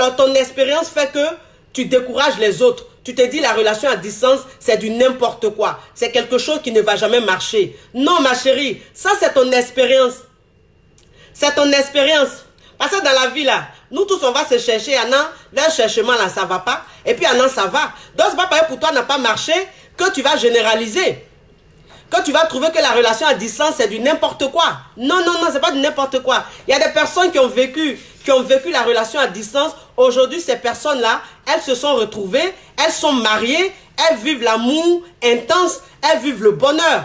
Alors ton expérience fait que tu décourages les autres. Tu te dis la relation à distance, c'est du n'importe quoi. C'est quelque chose qui ne va jamais marcher. Non, ma chérie, ça c'est ton expérience. C'est ton expérience. Parce que dans la vie là, nous tous on va se chercher. Anna, leur cherchement là, ça va pas. Et puis Anna, ça va. Donc c'est pas pareil pour toi n'a pas marché que tu vas généraliser. Que tu vas trouver que la relation à distance c'est du n'importe quoi. Non, non, non, c'est pas du n'importe quoi. Il y a des personnes qui ont vécu la relation à distance. Aujourd'hui, ces personnes-là, elles se sont retrouvées, elles sont mariées, elles vivent l'amour intense, elles vivent le bonheur.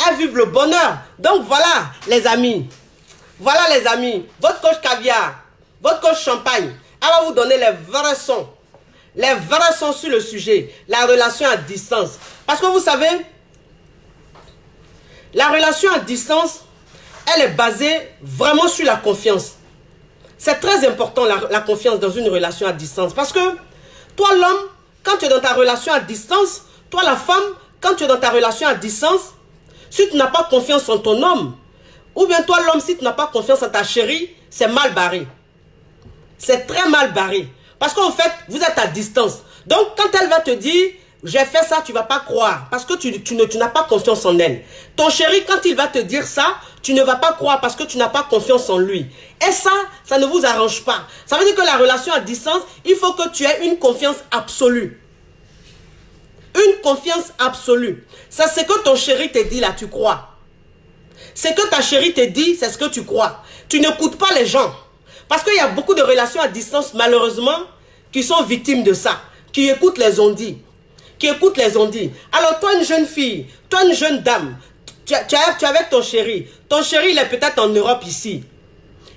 Elles vivent le bonheur. Donc voilà, les amis. Voilà, les amis. Votre coach caviar, votre coach champagne, elle va vous donner les vrais sons. Les vrais sons sur le sujet. La relation à distance. Parce que vous savez, la relation à distance, elle est basée vraiment sur la confiance. C'est très important la confiance dans une relation à distance. Parce que toi l'homme, quand tu es dans ta relation à distance, toi la femme, quand tu es dans ta relation à distance, si tu n'as pas confiance en ton homme, ou bien toi l'homme, si tu n'as pas confiance en ta chérie, c'est mal barré. C'est très mal barré. Parce qu'en fait, vous êtes à distance. Donc quand elle va te dire, j'ai fait ça, tu ne vas pas croire. Parce que tu n'as pas confiance en elle. Ton chéri, quand il va te dire ça, tu ne vas pas croire parce que tu n'as pas confiance en lui. Et ça ne vous arrange pas. Ça veut dire que la relation à distance, il faut que tu aies une confiance absolue. Une confiance absolue. Ça, c'est que ton chéri te dit là, tu crois. C'est que ta chérie te dit, c'est ce que tu crois. Tu n'écoutes pas les gens. Parce qu'il y a beaucoup de relations à distance, malheureusement, qui sont victimes de ça. Qui écoutent les on-dit. Qui écoutent les on-dit. Alors toi, une jeune fille, toi, une jeune dame, tu es avec ton chéri. Ton chéri, il est peut-être en Europe ici.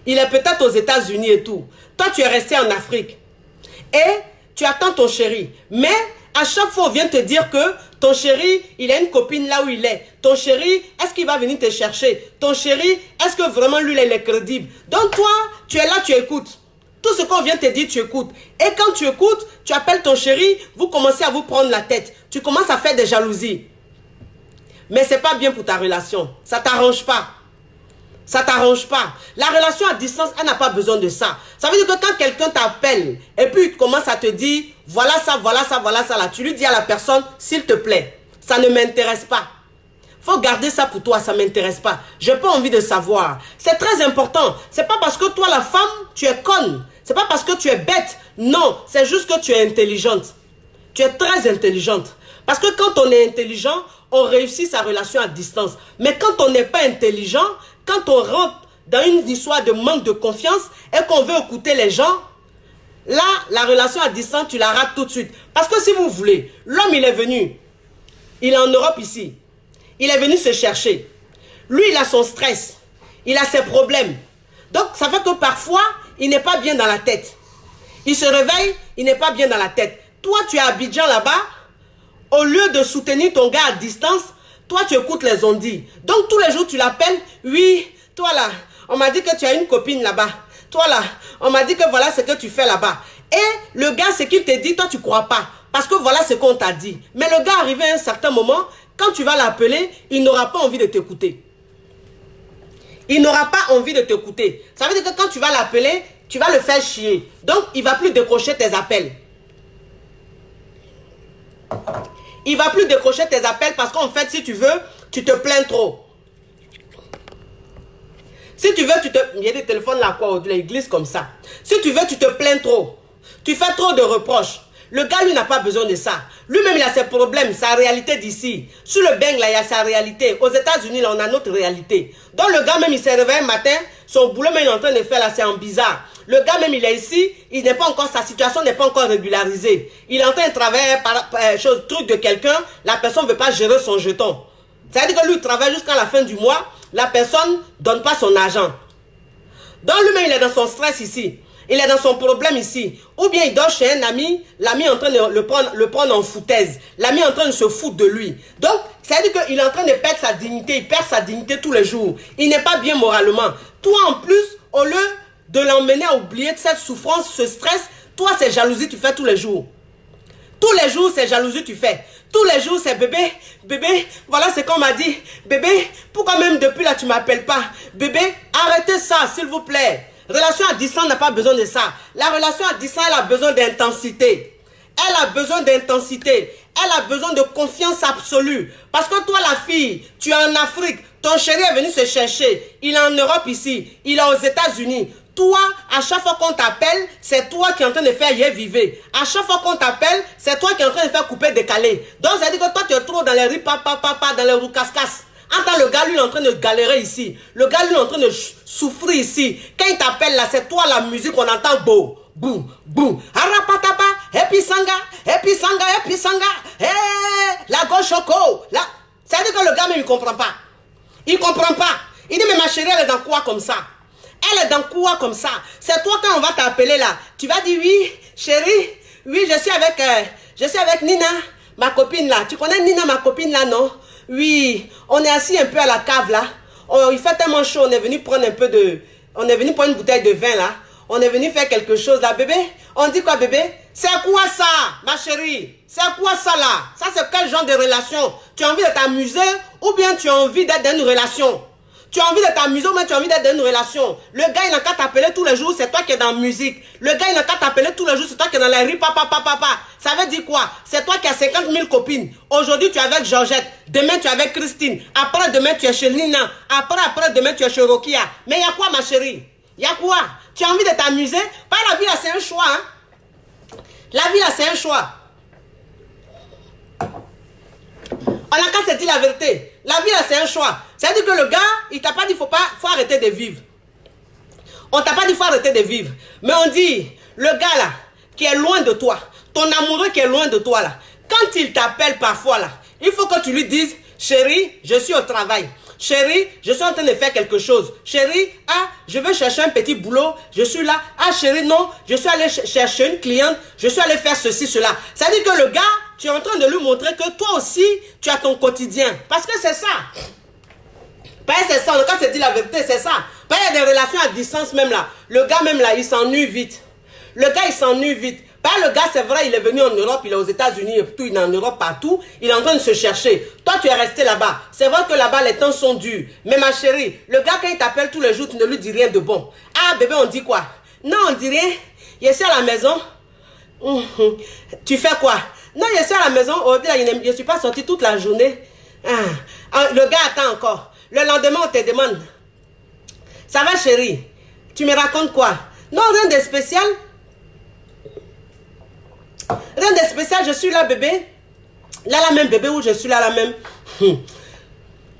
Il est peut-être aux États-Unis et tout. Toi, tu es resté en Afrique. Et tu attends ton chéri. Mais à chaque fois, on vient te dire que ton chéri, il a une copine là où il est. Ton chéri, est-ce qu'il va venir te chercher? Ton chéri, est-ce que vraiment lui, il est crédible? Donc toi, tu es là, tu écoutes. Tout ce qu'on vient te dire, tu écoutes. Et quand tu écoutes, tu appelles ton chéri, vous commencez à vous prendre la tête. Tu commences à faire des jalousies. Mais ce n'est pas bien pour ta relation. Ça ne t'arrange pas. Ça ne t'arrange pas. La relation à distance, elle n'a pas besoin de ça. Ça veut dire que quand quelqu'un t'appelle et puis il commence à te dire, voilà ça, voilà ça, voilà ça, là, tu lui dis à la personne, s'il te plaît, ça ne m'intéresse pas. Il faut garder ça pour toi, ça ne m'intéresse pas. Je n'ai pas envie de savoir. C'est très important. Ce n'est pas parce que toi, la femme, tu es conne. Ce n'est pas parce que tu es bête. Non, c'est juste que tu es intelligente. Tu es très intelligente. Parce que quand on est intelligent, on réussit sa relation à distance. Mais quand on n'est pas intelligent, quand on rentre dans une histoire de manque de confiance et qu'on veut écouter les gens, là, la relation à distance, tu la rates tout de suite. Parce que si vous voulez, l'homme, il est venu. Il est en Europe ici. Il est venu se chercher. Lui, il a son stress. Il a ses problèmes. Donc, ça fait que parfois, il n'est pas bien dans la tête. Il se réveille, il n'est pas bien dans la tête. Toi, tu es à Abidjan là-bas. Au lieu de soutenir ton gars à distance, toi, tu écoutes les on-dit. Donc, tous les jours, tu l'appelles. Oui, toi là, on m'a dit que tu as une copine là-bas. Toi là, on m'a dit que voilà ce que tu fais là-bas. Et le gars, ce qu'il te dit, toi, tu ne crois pas. Parce que voilà ce qu'on t'a dit. Mais le gars, arrivé à un certain moment, quand tu vas l'appeler, il n'aura pas envie de t'écouter. Il n'aura pas envie de t'écouter. Ça veut dire que quand tu vas l'appeler, tu vas le faire chier. Donc, il ne va plus décrocher tes appels. Il ne va plus décrocher tes appels parce qu'en fait, si tu veux, tu te plains trop. Si tu veux, il y a des téléphones là, quoi, ils glissent comme ça. Si tu veux, tu te plains trop. Tu fais trop de reproches. Le gars, lui, n'a pas besoin de ça. Lui-même, il a ses problèmes, sa réalité d'ici. Sur le bang, là, il y a sa réalité. Aux États-Unis, là, on a notre réalité. Donc, le gars, même, il s'est réveillé un matin, son boulot, même, il est en train de faire, là, c'est en bizarre. Le gars, même, il est ici, il n'est pas encore, sa situation n'est pas encore régularisée. Il est en train de travailler par truc de quelqu'un, la personne ne veut pas gérer son jeton. Ça veut dire que lui, il travaille jusqu'à la fin du mois, la personne ne donne pas son argent. Donc, lui-même, il est dans son stress ici. Il est dans son problème ici. Ou bien il dort chez un ami, l'ami est en train de le prendre en foutaise. L'ami est en train de se foutre de lui. Donc, ça veut dire qu'il est en train de perdre sa dignité. Il perd sa dignité tous les jours. Il n'est pas bien moralement. Toi, en plus, au lieu de l'emmener à oublier cette souffrance, ce stress, toi, c'est jalousie tu fais tous les jours. Tous les jours, c'est jalousie tu fais. Tous les jours, c'est bébé, bébé, voilà ce qu'on m'a dit. Bébé, pourquoi même depuis là, tu ne m'appelles pas? Bébé, arrêtez ça, s'il vous plaît. Relation à distance n'a pas besoin de ça. La relation à distance, elle a besoin d'intensité. Elle a besoin d'intensité. Elle a besoin de confiance absolue. Parce que toi, la fille, tu es en Afrique. Ton chéri est venu se chercher. Il est en Europe ici. Il est aux États-Unis. Toi, à chaque fois qu'on t'appelle, c'est toi qui es en train de faire y vivre. À chaque fois qu'on t'appelle, c'est toi qui es en train de faire couper, décaler. Donc, ça veut dire que toi, tu es trop dans les rues, dans les roues casse-casse. Entends, le gars, lui, il est en train de galérer ici. Le gars, lui, il est en train de souffrir ici. Quand il t'appelle là, c'est toi la musique, on entend beau. Boum, boum. Arapatapa, episanga, episanga, episanga. La gauche choco. Ça veut dire que le gars, même, il ne comprend pas. Il ne comprend pas. Il dit, mais ma chérie, elle est dans quoi comme ça? Elle est dans quoi comme ça? C'est toi quand on va t'appeler là. Tu vas dire, oui, chérie, oui, je suis avec Nina, ma copine là. Tu connais Nina, ma copine là, non? Oui, on est assis un peu à la cave là. Oh, il fait tellement chaud, on est venu prendre un peu de... On est venu prendre une bouteille de vin là. On est venu faire quelque chose là, bébé. On dit quoi, bébé? C'est quoi ça, ma chérie? C'est quoi ça là? Ça, c'est quel genre de relation? Tu as envie de t'amuser ou bien tu as envie d'être dans une relation? Tu as envie de t'amuser ou bien tu as envie d'être dans une relation? Le gars, il n'a qu'à t'appeler tous les jours, c'est toi qui es dans la musique. Le gars, il n'a qu'à t'appeler tous les jours, c'est toi qui es dans la rue, papa. Ça veut dire quoi? C'est toi qui as 50 000 copines. Aujourd'hui, tu es avec Georgette. Demain, tu es avec Christine. Après, demain, tu es chez Nina. Après, demain, tu es chez Rokia. Mais il y a quoi, ma chérie? Il y a quoi? Tu as envie de t'amuser? Pas la vie, là, c'est un choix. Hein? La vie, là, c'est un choix. On n'a qu'à se dire la vérité. La vie, là, c'est un choix. C'est-à-dire que le gars, il t'a pas dit faut arrêter de vivre. On t'a pas dit faut arrêter de vivre. Mais on dit, le gars là, qui est loin de toi, ton amoureux qui est loin de toi là, quand il t'appelle parfois là, il faut que tu lui dises, chérie, je suis au travail. Chérie, je suis en train de faire quelque chose. Chérie, je veux chercher un petit boulot. Je suis là. Chérie, non, je suis allé chercher une cliente. Je suis allé faire ceci, cela. Ça veut dire que le gars, tu es en train de lui montrer que toi aussi, tu as ton quotidien. Parce que c'est ça. C'est ça, quand c'est dit la vérité, c'est ça. Il y a des relations à distance même là. Le gars même là, il s'ennuie vite. Le gars, il s'ennuie vite. Le gars, c'est vrai, il est venu en Europe, il est aux États-Unis et tout, il est en Europe partout. Il est en train de se chercher. Toi, tu es resté là-bas. C'est vrai que là-bas, les temps sont durs. Mais ma chérie, le gars, quand il t'appelle tous les jours, tu ne lui dis rien de bon. Bébé, on dit quoi? Non, on dit rien. Je suis à la maison. Tu fais quoi? Non, je suis à la maison. Je ne suis pas sorti toute la journée. Le gars attend encore. Le lendemain, on te demande. Ça va, chérie? Tu me racontes quoi? Non, rien de spécial. Rien de spécial, je suis là, bébé. Là, même, bébé, où je suis là, même.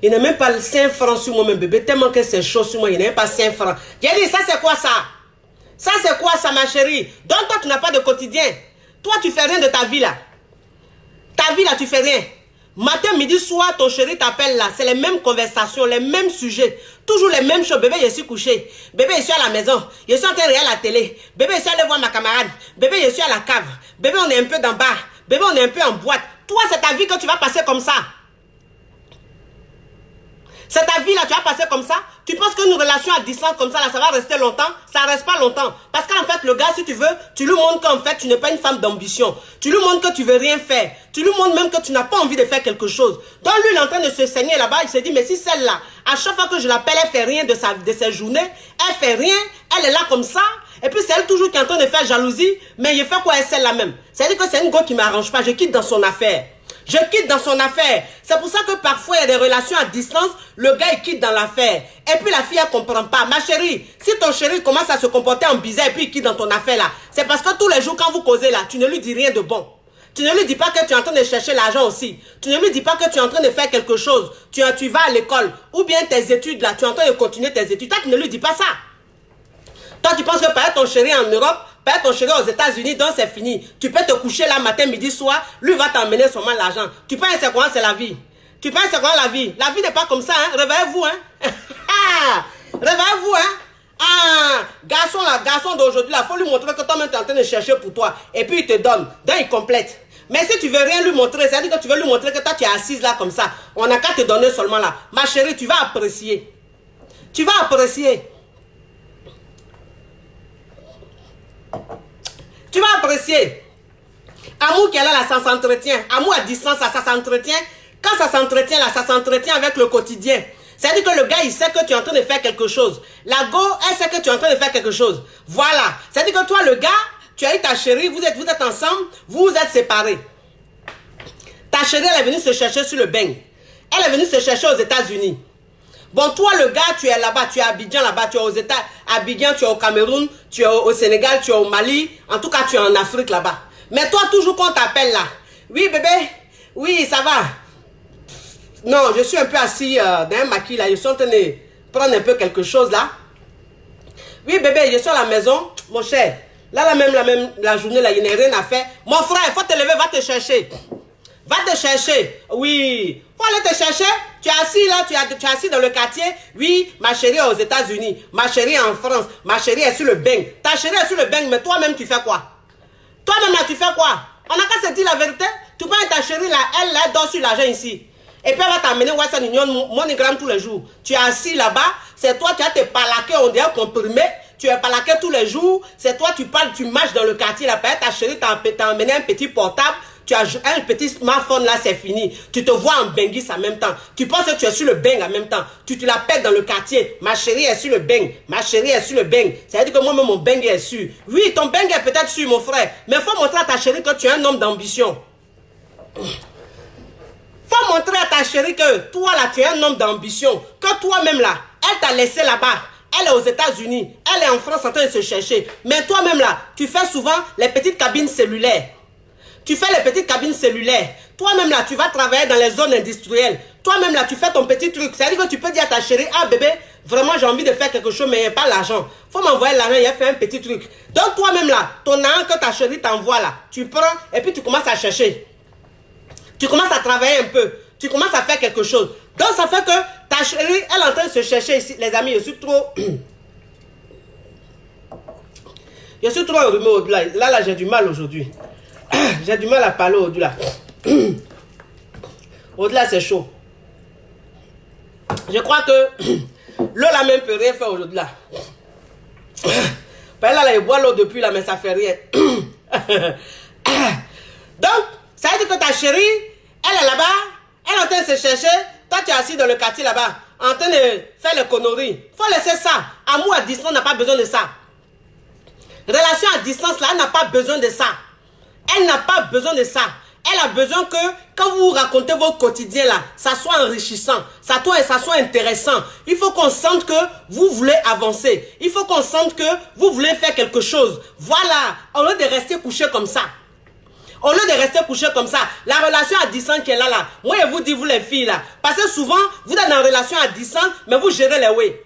Il n'a même pas 5 francs sur moi, même, bébé. Tellement que c'est chaud sur moi, il n'a même pas 5 francs. J'ai dit, ça, c'est quoi ça? Ça, c'est quoi ça, ma chérie? Donc, toi, tu n'as pas de quotidien. Toi, tu fais rien de ta vie, là. Ta vie, là, tu fais rien. Matin, midi, soir, ton chéri t'appelle là. C'est les mêmes conversations, les mêmes sujets. Toujours les mêmes choses. Bébé, je suis couché. Bébé, je suis à la maison. Je suis en train de regarder la télé. Bébé, je suis allé voir ma camarade. Bébé, je suis à la cave. Bébé, on est un peu dans bas. Bébé, on est un peu en boîte. Toi, c'est ta vie que tu vas passer comme ça. C'est ta vie là, tu vas passer comme ça. Tu penses qu'une relation à distance comme ça, là, ça va rester longtemps? Ça ne reste pas longtemps. Parce qu'en fait, le gars, si tu veux, tu lui montres qu'en fait, tu n'es pas une femme d'ambition. Tu lui montres que tu veux rien faire. Tu lui montres même que tu n'as pas envie de faire quelque chose. Donc lui, il est en train de se saigner là-bas. Il se dit, mais si celle-là, à chaque fois que je l'appelle, elle fait rien de ses journées. Elle fait rien. Elle est là comme ça. Et puis c'est elle toujours qui est en train de faire jalousie. Mais je fais quoi avec celle-là même? C'est-à-dire que c'est une go qui ne m'arrange pas. Je quitte dans son affaire. Je quitte dans son affaire. C'est pour ça que parfois, il y a des relations à distance. Le gars, il quitte dans l'affaire. Et puis la fille, elle ne comprend pas. Ma chérie, si ton chéri commence à se comporter en bizarre et puis il quitte dans ton affaire là, c'est parce que tous les jours, quand vous causez là, tu ne lui dis rien de bon. Tu ne lui dis pas que tu es en train de chercher l'argent aussi. Tu ne lui dis pas que tu es en train de faire quelque chose. Tu vas à l'école. Ou bien tes études là, tu es en train de continuer tes études. Toi, tu ne lui dis pas ça. Toi, tu penses que par ton chéri en Europe, par ton chéri aux États-Unis, donc c'est fini. Tu peux te coucher là matin, midi, soir. Lui va t'emmener seulement l'argent. Tu penses c'est quoi, c'est la vie. Tu penses c'est quoi la vie. La vie n'est pas comme ça, hein. Réveillez-vous, hein. Réveillez-vous, hein. Garçon là, garçon d'aujourd'hui là, faut lui montrer que toi-même tu es en train de chercher pour toi. Et puis il te donne. Donc il complète. Mais si tu veux rien lui montrer, c'est-à-dire que tu veux lui montrer que toi tu es assise là comme ça. On n'a qu'à te donner seulement là. Ma chérie, tu vas apprécier. Tu vas apprécier. Tu vas apprécier. Amour qui est là, ça s'entretient. Amour à distance, ça s'entretient. Quand ça s'entretient là, ça s'entretient avec le quotidien. C'est-à-dire que le gars, il sait que tu es en train de faire quelque chose. La go, elle sait que tu es en train de faire quelque chose. Voilà. C'est-à-dire que toi, le gars, tu as eu ta chérie, vous êtes ensemble, vous êtes séparés. Ta chérie, elle est venue se chercher sur le bang. Elle est venue se chercher aux États-Unis. Bon, toi, le gars, tu es là-bas, tu es à Abidjan là-bas, tu es aux États, Abidjan, tu es au Cameroun, tu es au Sénégal, tu es au Mali. En tout cas, tu es en Afrique là-bas. Mais toi, toujours qu'on t'appelle là. Oui, bébé. Oui, ça va. Non, je suis un peu assis dans un maquis là. Je suis en train de prendre un peu quelque chose là. Oui, bébé, je suis à la maison. Mon cher, là, la journée là, il n'y a rien à faire. Mon frère, il faut te lever, va te chercher. Va te chercher. Oui. Faut aller te chercher. Tu es assis là, tu es assis dans le quartier. Oui, ma chérie est aux États-Unis. Ma chérie est en France. Ma chérie est sur le bang. Ta chérie est sur le bang, mais toi-même, tu fais quoi? Toi-même là, tu fais quoi? On n'a qu'à se dire la vérité. Tu prends ta chérie là, elle dort sur l'argent ici. Et puis elle va t'amener Western Union, MoneyGram tous les jours. Tu es assis là-bas, c'est toi, tu as te palaqué, on dirait comprimé. Tu es palaqué tous les jours. C'est toi, tu parles, tu marches dans le quartier là. Ta chérie t'a emmené un petit portable. Tu as un petit smartphone là, c'est fini. Tu te vois en bangis en même temps. Tu penses que tu es sur le bang en même temps. Tu te la pètes dans le quartier. Ma chérie est sur le bang. Ma chérie est sur le bang. Ça veut dire que moi-même, mon bang est sûr. Oui, ton bang est peut-être sûr, mon frère. Mais il faut montrer à ta chérie que tu es un homme d'ambition. Faut montrer à ta chérie que toi là, tu es un homme d'ambition. Que toi-même là, elle t'a laissé là-bas. Elle est aux États-Unis. Elle est en France en train de se chercher. Mais toi-même là, tu fais souvent les petites cabines cellulaires. Tu fais les petites cabines cellulaires. Toi-même là, tu vas travailler dans les zones industrielles. Toi-même là, tu fais ton petit truc. C'est-à-dire que tu peux dire à ta chérie, ah bébé, vraiment j'ai envie de faire quelque chose, mais il n'y a pas l'argent. Faut m'envoyer l'argent, il a fait un petit truc. Donc toi-même là, ton argent que ta chérie t'envoie là, tu prends et puis tu commences à chercher. Tu commences à travailler un peu. Tu commences à faire quelque chose. Donc ça fait que ta chérie, elle est en train de se chercher ici. Les amis, je suis trop... je suis trop enrhumé au-delà. Là, j'ai du mal aujourd'hui. J'ai du mal à parler au-delà. Au-delà, c'est chaud. Je crois que l'eau là même peut rien faire aujourd'hui là. Là, il boit l'eau depuis là, mais ça fait rien. Donc, ça veut dire que ta chérie, elle est là-bas, elle est en train de se chercher. Toi, tu es assis dans le quartier là-bas, en train de faire les conneries. Faut laisser ça. Amour à distance n'a pas besoin de ça. Relation à distance là, elle n'a pas besoin de ça. Elle n'a pas besoin de ça. Elle a besoin que quand vous racontez votre quotidien là, ça soit enrichissant, ça soit intéressant. Il faut qu'on sente que vous voulez avancer. Il faut qu'on sente que vous voulez faire quelque chose. Voilà, au lieu de rester couché comme ça. Au lieu de rester couché comme ça, la relation à distance qui est là, moi je vous dis, vous les filles là, parce que souvent, vous êtes en relation à distance, mais vous gérez les way.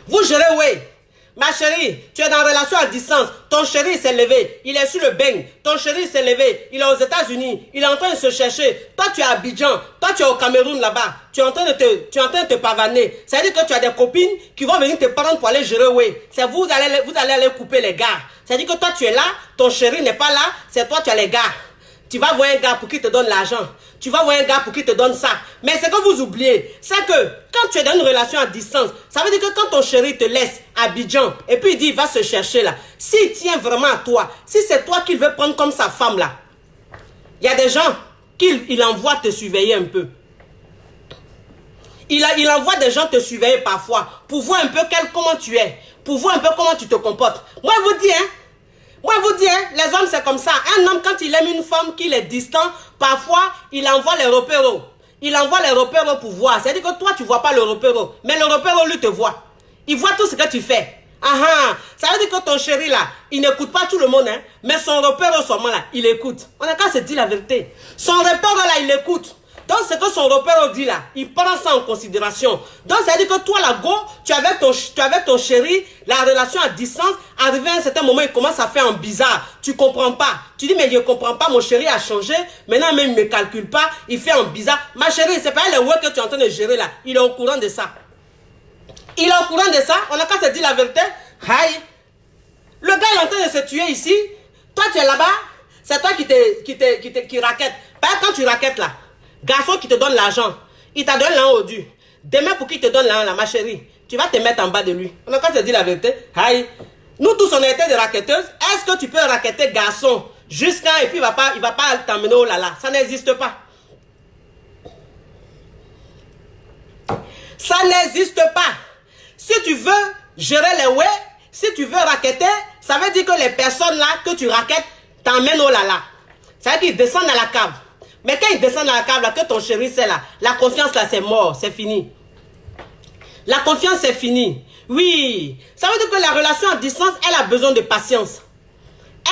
Vous gérez way. Ma chérie, tu es dans une relation à distance. Ton chéri s'est levé. Il est sur le bang. Ton chéri s'est levé. Il est aux États-Unis. Il est en train de se chercher. Toi, tu es à Abidjan. Toi, tu es au Cameroun là-bas. Tu es en train de te pavaner. C'est-à-dire que tu as des copines qui vont venir te prendre pour aller gérer. Oui. C'est vous allez aller couper les gars. C'est-à-dire que toi, tu es là. Ton chéri n'est pas là. C'est toi, tu as les gars. Tu vas voir un gars pour qui te donne l'argent. Tu vas voir un gars pour qui te donne ça. Mais ce que vous oubliez, c'est que quand tu es dans une relation à distance, ça veut dire que quand ton chéri te laisse à Abidjan, et puis il dit, il va se chercher là. S'il tient vraiment à toi, si c'est toi qu'il veut prendre comme sa femme là, il y a des gens qu'il envoie te surveiller un peu. Il envoie des gens te surveiller parfois, pour voir un peu comment tu es, pour voir un peu comment tu te comportes. Moi, je vous dis, les hommes, c'est comme ça. Un homme, quand il aime une femme qu'il est distant, parfois, il envoie les repéros. Il envoie les repéros pour voir. C'est-à-dire que toi, tu ne vois pas le repéro. Mais le repéro, lui, te voit. Il voit tout ce que tu fais. Ça veut dire que ton chéri, là, il n'écoute pas tout le monde, hein. Mais son repéro, seulement, là, il écoute. On n'a qu'à se dire la vérité. Son repéro, là, il écoute. Donc, ce que son repère dit là, il prend ça en considération. Donc, ça veut dire que toi, là, go, tu avais ton chéri, la relation à distance, arrivé à un certain moment, il commence à faire un bizarre. Tu comprends pas. Tu dis, mais je comprends pas, mon chéri a changé. Maintenant, même, il me calcule pas. Il fait un bizarre. Ma chérie, c'est pas les work que tu es en train de gérer là. Il est au courant de ça. Il est au courant de ça. On n'a qu'à se dire la vérité. Aïe. Le gars, il est en train de se tuer ici. Toi, tu es là-bas. C'est toi qui raquette. Pas quand tu raquettes là. Garçon qui te donne l'argent, il t'a donné l'an au dû. Demain, pour qu'il te donne l'an, ma chérie, tu vas te mettre en bas de lui. On n'a qu'à se dire la vérité. Aïe. Nous tous, on a été des raquetteuses. Est-ce que tu peux raqueter garçon jusqu'à et puis il va pas t'emmener oh là là. Ça n'existe pas. Ça n'existe pas. Si tu veux gérer les ouais, si tu veux raqueter, ça veut dire que les personnes là que tu raquettes t'emmènent au lala. Ça veut dire qu'ils descendent dans la cave. Mais quand ils descendent dans la cave là, que ton chéri c'est là, la confiance là c'est mort, c'est fini. La confiance c'est fini. Oui, ça veut dire que la relation à distance, elle a besoin de patience.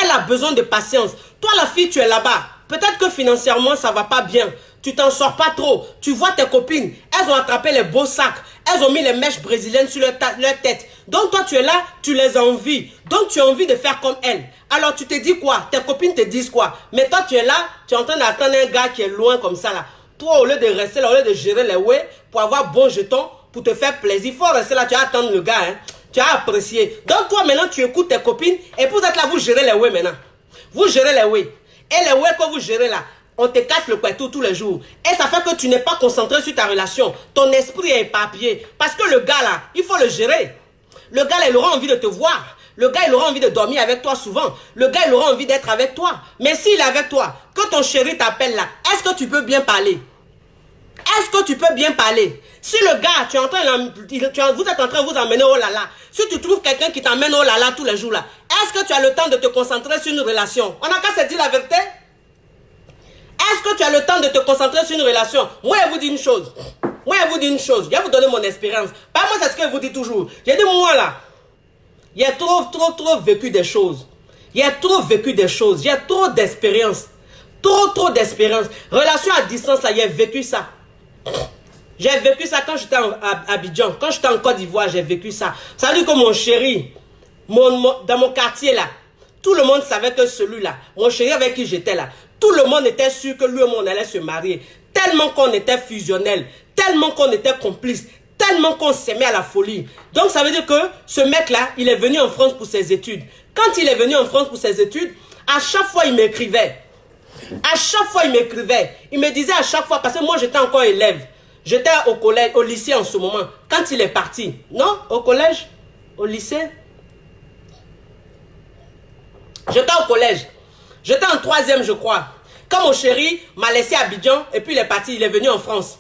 Elle a besoin de patience. Toi la fille, tu es là-bas. Peut-être que financièrement ça va pas bien. Tu t'en sors pas trop. Tu vois tes copines, elles ont attrapé les beaux sacs. Elles ont mis les mèches brésiliennes sur leur tête. Donc toi tu es là, tu les envies. Donc tu as envie de faire comme elles. Alors tu te dis quoi? Tes copines te disent quoi? Mais toi tu es là, tu es en train d'attendre un gars qui est loin comme ça là. Toi au lieu de rester là, au lieu de gérer les ouais pour avoir bon jeton, pour te faire plaisir, il faut rester là, tu vas attendre le gars. Hein. Tu as apprécié. Donc toi maintenant tu écoutes tes copines et vous êtes là, vous gérez les ouais maintenant. Vous gérez les ouais. Et les ouais que vous gérez là, on te casse le couteau tous les jours. Et ça fait que tu n'es pas concentré sur ta relation. Ton esprit est éparpillé. Parce que le gars là, il faut le gérer. Le gars là, il aura envie de te voir. Le gars, il aura envie de dormir avec toi souvent. Le gars, il aura envie d'être avec toi. Mais s'il est avec toi, que ton chéri t'appelle là, est-ce que tu peux bien parler? Est-ce que tu peux bien parler? Si le gars, vous êtes en train de vous emmener oh là là, si tu trouves quelqu'un qui t'emmène oh là là tous les jours là, est-ce que tu as le temps de te concentrer sur une relation? On n'a qu'à se dire la vérité. Est-ce que tu as le temps de te concentrer sur une relation? Moi, je vous dis une chose. Moi, je vous dis une chose. Je vais vous donner mon expérience. Pas moi, c'est ce que je vous dis toujours. J'ai dit, moi, là, il y a trop vécu des choses. Il y a trop vécu des choses. Il y a trop d'expérience. Trop d'expérience. Relation à distance, là, j'ai vécu ça. J'ai vécu ça quand j'étais à Abidjan. Quand j'étais en Côte d'Ivoire, j'ai vécu ça. Ça veut dire que mon chéri, dans mon quartier, là, tout le monde savait que celui-là, mon chéri avec qui j'étais là, tout le monde était sûr que lui et moi on allait se marier. Tellement qu'on était fusionnels, tellement qu'on était complices, tellement qu'on s'aimait à la folie. Donc ça veut dire que ce mec-là, il est venu en France pour ses études. Quand il est venu en France pour ses études, à chaque fois il m'écrivait. À chaque fois il m'écrivait. Il me disait à chaque fois, parce que moi j'étais encore élève. J'étais au collège, au lycée en ce moment. Quand il est parti, non, au collège, au lycée. J'étais au collège. J'étais en 3e, je crois. Quand mon chéri m'a laissé à Abidjan et puis il est parti, il est venu en France.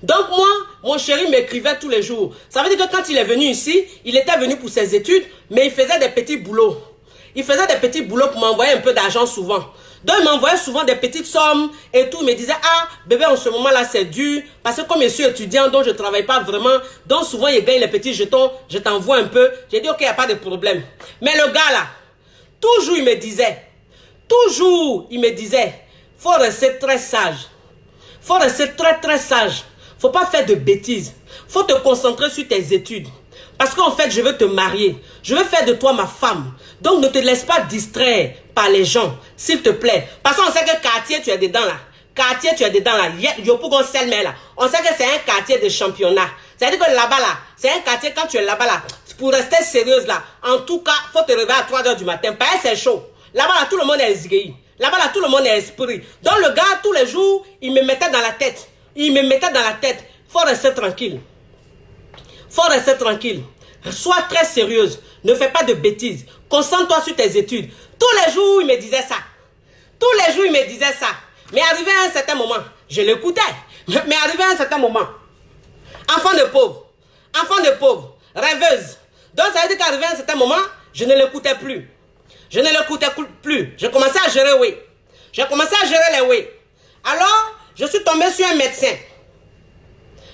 Donc moi, mon chéri m'écrivait tous les jours. Ça veut dire que quand il est venu ici, il était venu pour ses études, mais il faisait des petits boulots. Il faisait des petits boulots pour m'envoyer un peu d'argent souvent. Donc il m'envoyait souvent des petites sommes et tout. Il me disait, ah bébé, en ce moment-là c'est dur. Parce que comme je suis étudiant, donc je ne travaille pas vraiment. Donc souvent il gagne les petits jetons, je t'envoie un peu. J'ai dit, ok, il n'y a pas de problème. Mais le gars là, toujours il me disait, faut rester très sage. Faut rester très sage. Faut pas faire de bêtises. Faut te concentrer sur tes études. Parce qu'en fait, je veux te marier. Je veux faire de toi ma femme. Donc, ne te laisse pas distraire par les gens, s'il te plaît. Parce qu'on sait que quartier, tu es dedans là. Quartier, tu es dedans là. On sait que c'est un quartier de championnat. C'est-à-dire que là-bas là, c'est un quartier, quand tu es là-bas là, pour rester sérieuse là, en tout cas, faut te réveiller à 3 h du matin. Parce que c'est chaud. Là-bas là, tout le monde est esgueillé. Là-bas là, tout le monde est esprit. Donc le gars, tous les jours, il me mettait dans la tête. Faut rester tranquille. Faut rester tranquille. Sois très sérieuse. Ne fais pas de bêtises. Concentre-toi sur tes études. Tous les jours, il me disait ça. Mais arrivé à un certain moment, je l'écoutais. Mais arrivé à un certain moment, enfant de pauvre, rêveuse. Donc ça veut dire qu'arrivé à un certain moment, je ne l'écoutais plus. Je commençais à gérer oui. J'ai commencé à gérer les oui. Alors, je suis tombé sur un médecin.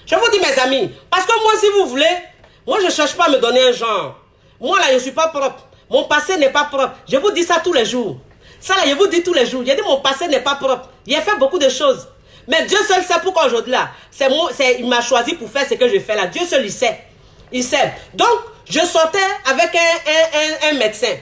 Je vous dis mes amis, parce que moi si vous voulez, moi je ne cherche pas à me donner un genre. Moi là je ne suis pas propre. Mon passé n'est pas propre. Je vous dis ça tous les jours. Ça là je vous dis tous les jours. J'ai dit mon passé n'est pas propre. J'ai fait beaucoup de choses. Mais Dieu seul sait pourquoi aujourd'hui là. Il m'a choisi pour faire ce que je fais là. Dieu seul il sait. Il sait. Donc je sortais avec un médecin.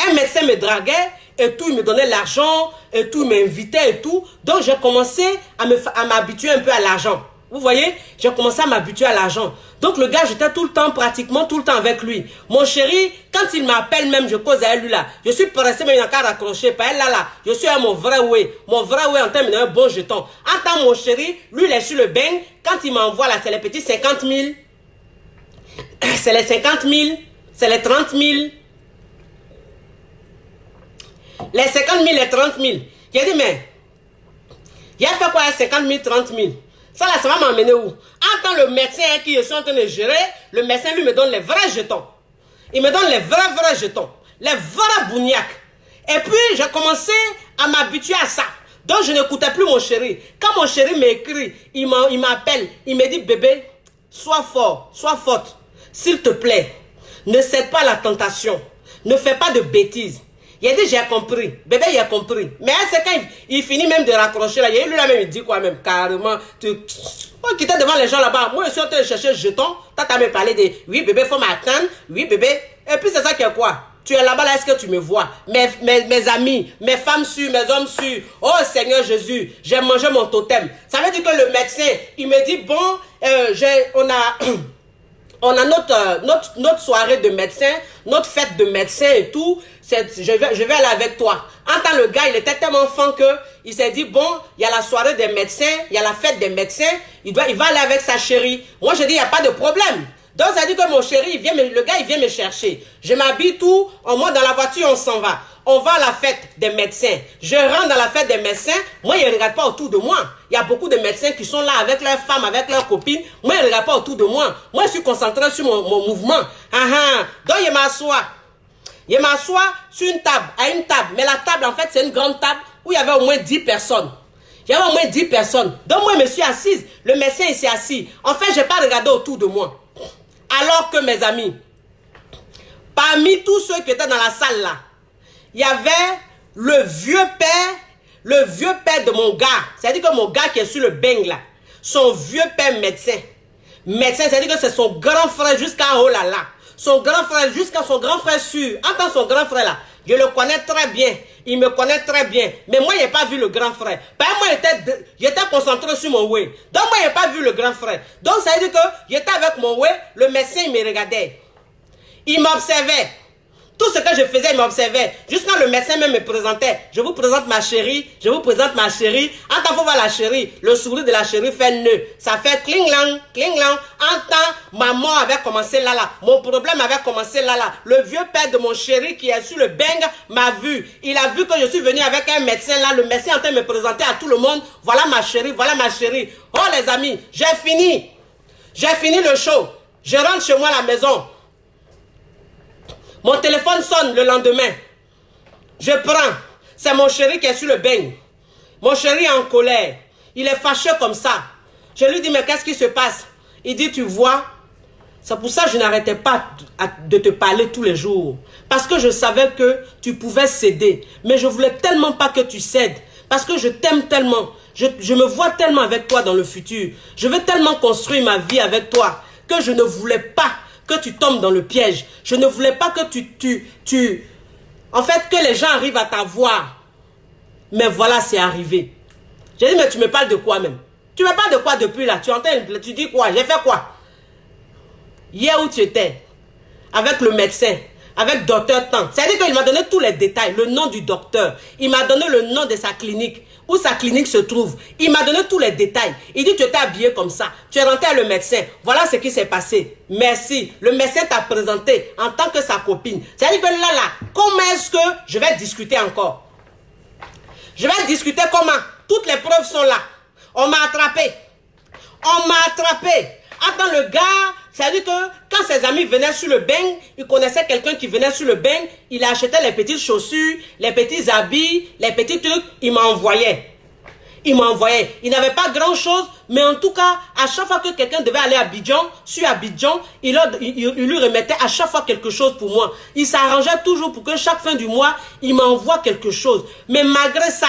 Un médecin me draguait et tout, il me donnait l'argent et tout, il m'invitait et tout. Donc j'ai commencé à m'habituer un peu à l'argent. Vous voyez, j'ai commencé à m'habituer à l'argent. Donc le gars, j'étais tout le temps, pratiquement tout le temps avec lui. Mon chéri, quand il m'appelle même, je cause à lui là. Je suis pressé, mais il n'a qu'à raccrocher. Pas elle là. Je suis à mon vrai way. Mon vrai way en termes d'un bon jeton. En tant mon chéri, lui, il est sur le bain. Quand il m'envoie là, c'est les petits 50 000. C'est les 50 000. C'est les 30 000. Les 50 000, les 30 000. J'ai dit, mais, il a fait quoi, 50 000, 30 000? Ça là, ça va m'emmener où? En J'attends le médecin qui est en train de gérer. Le médecin lui me donne les vrais jetons. Il me donne les vrais jetons. Les vrais bougnacs. Et puis, j'ai commencé à m'habituer à ça. Donc, je n'écoutais plus mon chéri. Quand mon chéri m'écrit, il m'appelle, il me dit, bébé, sois fort, sois forte. S'il te plaît, ne cède pas à la tentation. Ne fais pas de bêtises. Il a dit, j'ai compris. Bébé, il a compris. Mais c'est quand il finit même de raccrocher là. Lui là même, il dit quoi même, carrément. Oh, qui était devant les gens là-bas. Moi, je suis en train de chercher le jeton. T'as me parlé de, oui, bébé, faut m'attendre. Oui, bébé. Et puis, c'est ça qui est quoi? Tu es là-bas, là, est-ce que tu me vois? Mes amis, mes femmes sûres, mes hommes sûrs. Oh, Seigneur Jésus, j'ai mangé mon totem. Ça veut dire que le médecin, il me dit, bon, on a notre soirée de médecin, notre fête de médecin et tout. Je vais aller avec toi. En tant le gars, il était tellement fin que il s'est dit, bon, il y a la soirée des médecins, il y a la fête des médecins, il va aller avec sa chérie. Moi, je dis, il n'y a pas de problème. Donc, ça dit que mon chéri, le gars, il vient me chercher. Je m'habille tout, on monte dans la voiture, on s'en va. On va à la fête des médecins. Je rentre dans la fête des médecins. Moi, ils ne regardent pas autour de moi. Il y a beaucoup de médecins qui sont là avec leurs femmes, avec leurs copines. Moi, ils ne regardent pas autour de moi. Moi, je suis concentré sur mon mouvement. Donc, il m'assoit. Il m'assoit sur une table, à une table. Mais la table, en fait, c'est une grande table où il y avait au moins 10 personnes. Il y avait au moins 10 personnes. Donc, moi, je me suis assise. Le médecin, il s'est assis. En fait, je n'ai pas regardé autour de moi. Alors que, mes amis, parmi tous ceux qui étaient dans la salle là, il y avait le vieux père de mon gars. C'est-à-dire que mon gars qui est sur le beng là, son vieux père médecin. Médecin, c'est-à-dire que c'est son grand frère jusqu'à oh là là. Son grand frère jusqu'à son grand frère sûr. Entends son grand frère là. Je le connais très bien. Il me connaît très bien. Mais moi, je n'ai pas vu le grand frère. Par exemple, moi, j'étais concentré sur mon way. Donc, moi, je n'ai pas vu le grand frère. Donc, ça veut dire que j'étais avec mon way. Le médecin, il me regardait. Il m'observait. Tout ce que je faisais, il m'observait. Jusqu'à le médecin même me présentait. Je vous présente ma chérie. Je vous présente ma chérie. En tant que voir la chérie, le sourire de la chérie fait nœud. Ça fait cling-lang, cling-lang. En tant, maman avait commencé là. Mon problème avait commencé là. Le vieux père de mon chéri qui est sur le beng m'a vu. Il a vu que je suis venu avec un médecin là. Le médecin est en train de me présenter à tout le monde. Voilà ma chérie, voilà ma chérie. Oh les amis, j'ai fini. J'ai fini le show. Je rentre chez moi à la maison. Mon téléphone sonne le lendemain. Je prends. C'est mon chéri qui est sur le beigne. Mon chéri est en colère. Il est fâché comme ça. Je lui dis, mais qu'est-ce qui se passe? Il dit, tu vois, c'est pour ça que je n'arrêtais pas de te parler tous les jours. Parce que je savais que tu pouvais céder. Mais je voulais tellement pas que tu cèdes. Parce que je t'aime tellement. Je me vois tellement avec toi dans le futur. Je veux tellement construire ma vie avec toi que je ne voulais pas que tu tombes dans le piège. Je ne voulais pas que en fait, que les gens arrivent à t'avoir. Mais voilà, c'est arrivé. J'ai dit, mais tu me parles de quoi même? Tu me parles de quoi depuis là? Tu dis quoi? J'ai fait quoi? Hier où tu étais? Avec le médecin, avec docteur Tan. C'est-à-dire qu'il m'a donné tous les détails, le nom du docteur. Il m'a donné le nom de sa clinique, où sa clinique se trouve. Il m'a donné tous les détails. Il dit, tu étais habillé comme ça. Tu es rentré à le médecin. Voilà ce qui s'est passé. Merci. Le médecin t'a présenté en tant que sa copine. C'est-à-dire que là, comment est-ce que je vais discuter encore? Je vais discuter comment? Toutes les preuves sont là. On m'a attrapé. On m'a attrapé. Attends, le gars, c'est-à-dire que quand ses amis venaient sur le beigne, il connaissait quelqu'un qui venait sur le beigne, il achetait les petites chaussures, les petits habits, les petits trucs, il m'envoyait. Il m'envoyait. Il n'avait pas grand-chose, mais en tout cas, à chaque fois que quelqu'un devait aller à Abidjan, sur Abidjan, il lui remettait à chaque fois quelque chose pour moi. Il s'arrangeait toujours pour que chaque fin du mois, il m'envoie quelque chose. Mais malgré ça,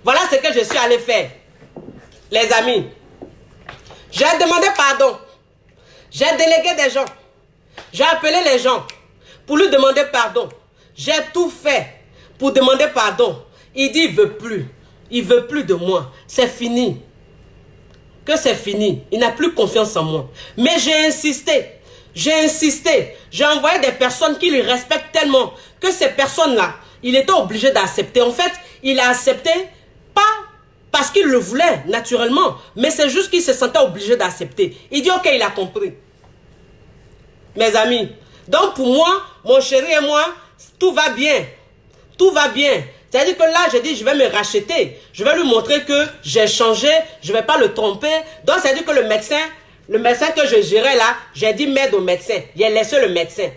voilà ce que je suis allé faire. Les amis, j'ai demandé pardon. J'ai délégué des gens. J'ai appelé les gens pour lui demander pardon. J'ai tout fait pour demander pardon. Il dit, il ne veut plus. Il ne veut plus de moi. C'est fini. Que c'est fini. Il n'a plus confiance en moi. Mais j'ai insisté. J'ai insisté. J'ai envoyé des personnes qui lui respectent tellement que ces personnes-là, il était obligé d'accepter. En fait, il a accepté pas parce qu'il le voulait, naturellement. Mais c'est juste qu'il se sentait obligé d'accepter. Il dit, ok, il a compris. Mes amis. Donc pour moi, mon chéri et moi, tout va bien. Tout va bien. C'est-à-dire que là, j'ai dit, je vais me racheter. Je vais lui montrer que j'ai changé, je ne vais pas le tromper. Donc, c'est-à-dire que le médecin que je gérais là, j'ai dit, m'aide au médecin. J'ai laissé le médecin.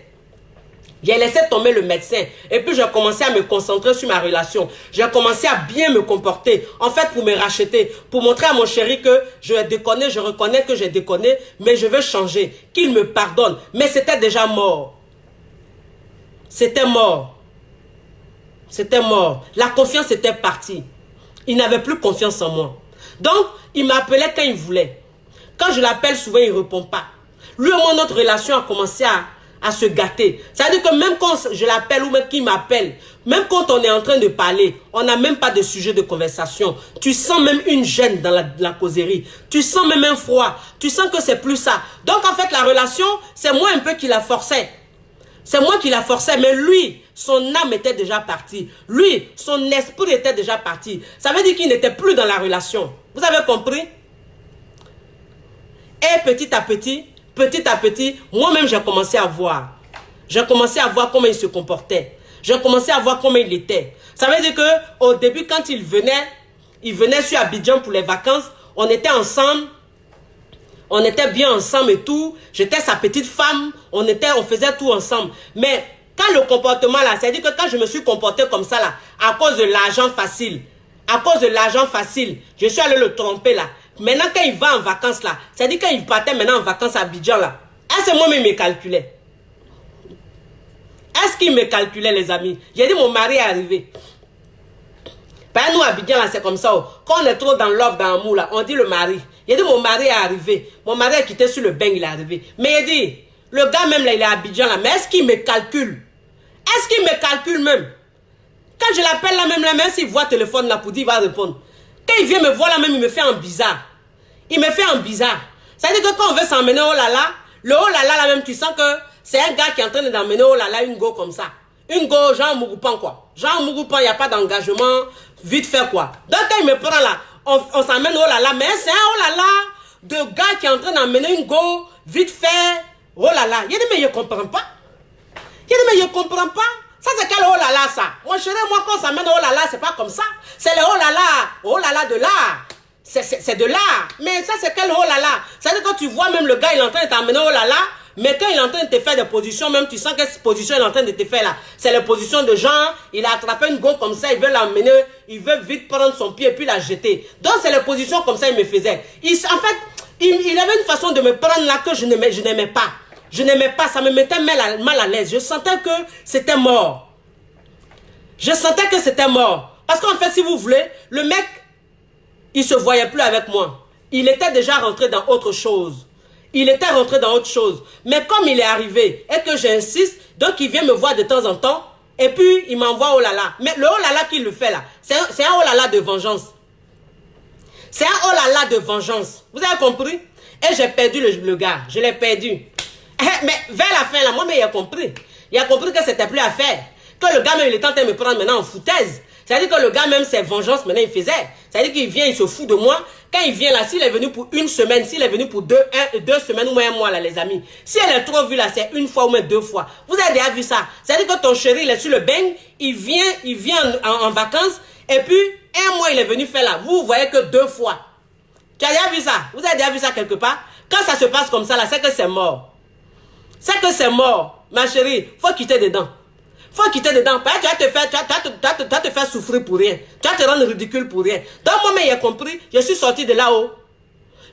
J'ai laissé tomber le médecin. Et puis, j'ai commencé à me concentrer sur ma relation. J'ai commencé à bien me comporter. En fait, pour me racheter. Pour montrer à mon chéri que je déconne, je reconnais que j'ai déconné. Mais je veux changer. Qu'il me pardonne. Mais c'était déjà mort. C'était mort. C'était mort. La confiance était partie. Il n'avait plus confiance en moi. Donc, il m'appelait quand il voulait. Quand je l'appelle, souvent, il ne répond pas. Lui et moi, notre relation a commencé à se gâter. C'est-à-dire que même quand je l'appelle ou même qu'il m'appelle, même quand on est en train de parler, on n'a même pas de sujet de conversation. Tu sens même une gêne dans la causerie. Tu sens même un froid. Tu sens que c'est plus ça. Donc, en fait, la relation, c'est moi un peu qui la forçais. C'est moi qui la forçais, mais lui, son âme était déjà partie. Lui, son esprit était déjà parti. Ça veut dire qu'il n'était plus dans la relation. Vous avez compris? Et petit à petit, moi-même, j'ai commencé à voir. J'ai commencé à voir comment il se comportait. J'ai commencé à voir comment il était. Ça veut dire qu'au début, quand il venait sur Abidjan pour les vacances, on était ensemble. On était bien ensemble et tout. J'étais sa petite femme. On faisait tout ensemble. Mais quand le comportement là, c'est-à-dire que quand je me suis comporté comme ça là, à cause de l'argent facile, je suis allé le tromper là. Maintenant quand il va en vacances là, c'est-à-dire quand il partait maintenant en vacances à Abidjan là, est-ce que moi-même il me calculait? Est-ce qu'il me calculait les amis? J'ai dit mon mari est arrivé. Par nous, à Abidjan, là, c'est comme ça. Quand on est trop dans l'offre, dans l'amour, là, on dit le mari. Il dit, mon mari est arrivé. Mon mari est quitté sur le bain, il est arrivé. Mais il dit, le gars même, là, il est à Abidjan, là. Mais est-ce qu'il me calcule? Est-ce qu'il me calcule même? Quand je l'appelle là, même s'il voit le téléphone, là, pour dire, il va répondre. Quand il vient me voir, là, même, il me fait un bizarre. Il me fait un bizarre. Ça veut dire que quand on veut s'emmener oh là là, le oh là là, même, tu sens que c'est un gars qui est en train d'emmener oh là là, une go comme ça. Une go, genre Mugupan, quoi. Genre Mugupan, il n'y a pas d'engagement, vite fait, quoi. Donc, quand il me prend là, on s'emmène oh là là, mais c'est un oh là là de gars qui est en train d'emmener une go, vite fait, oh là là. Il dit, mais je ne comprends pas. Il dit, mais je ne comprends pas. Ça, c'est quel oh là là, ça? Mon chéri, moi, quand on s'emmène oh là là, c'est pas comme ça. C'est le oh là là de l'art. C'est de l'art. Mais ça, c'est quel oh là là? C'est-à-dire que tu vois même le gars, il est en train de t'emmener oh là là. Mais quand il est en train de te faire des positions, même tu sens que cette position il est en train de te faire là, c'est les positions de gens, il a attrapé une go comme ça, il veut l'emmener, il veut vite prendre son pied et puis la jeter. Donc c'est les positions comme ça il me faisait. En fait, il avait une façon de me prendre là que je n'aimais pas. Je n'aimais pas, ça me mettait mal à l'aise. Je sentais que c'était mort. Je sentais que c'était mort. Parce qu'en fait, si vous voulez, le mec, il ne se voyait plus avec moi. Il était déjà rentré dans autre chose. Il était rentré dans autre chose. Mais comme il est arrivé et que j'insiste, donc il vient me voir de temps en temps et puis il m'envoie oh là là. Mais le oh là là qu'il le fait là, c'est un oh là là de vengeance. C'est un oh là là de vengeance. Vous avez compris? Et j'ai perdu le gars. Je l'ai perdu. Mais vers la fin là, moi-même il a compris. Il a compris que c'était plus à faire. Que le gars même il est en train de me prendre maintenant en foutaise. C'est-à-dire que le gars même ses vengeances maintenant il faisait. C'est-à-dire qu'il vient, il se fout de moi. Quand il vient là, s'il est venu pour une semaine, s'il est venu pour deux semaines ou même un mois là les amis. Si elle est trop vue là, c'est une fois ou même deux fois. Vous avez déjà vu ça. C'est-à-dire que ton chéri il est sur le bain, il vient en vacances et puis un mois il est venu faire là. Vous voyez que deux fois. Tu as déjà vu ça? Vous avez déjà vu ça quelque part? Quand ça se passe comme ça là, c'est que c'est mort. C'est que c'est mort. Ma chérie, faut quitter dedans. Faut quitter dedans. Tu vas te faire souffrir pour rien. Tu vas te rendre ridicule pour rien. Donc, moi-même, j'ai compris. Je suis sorti de là-haut.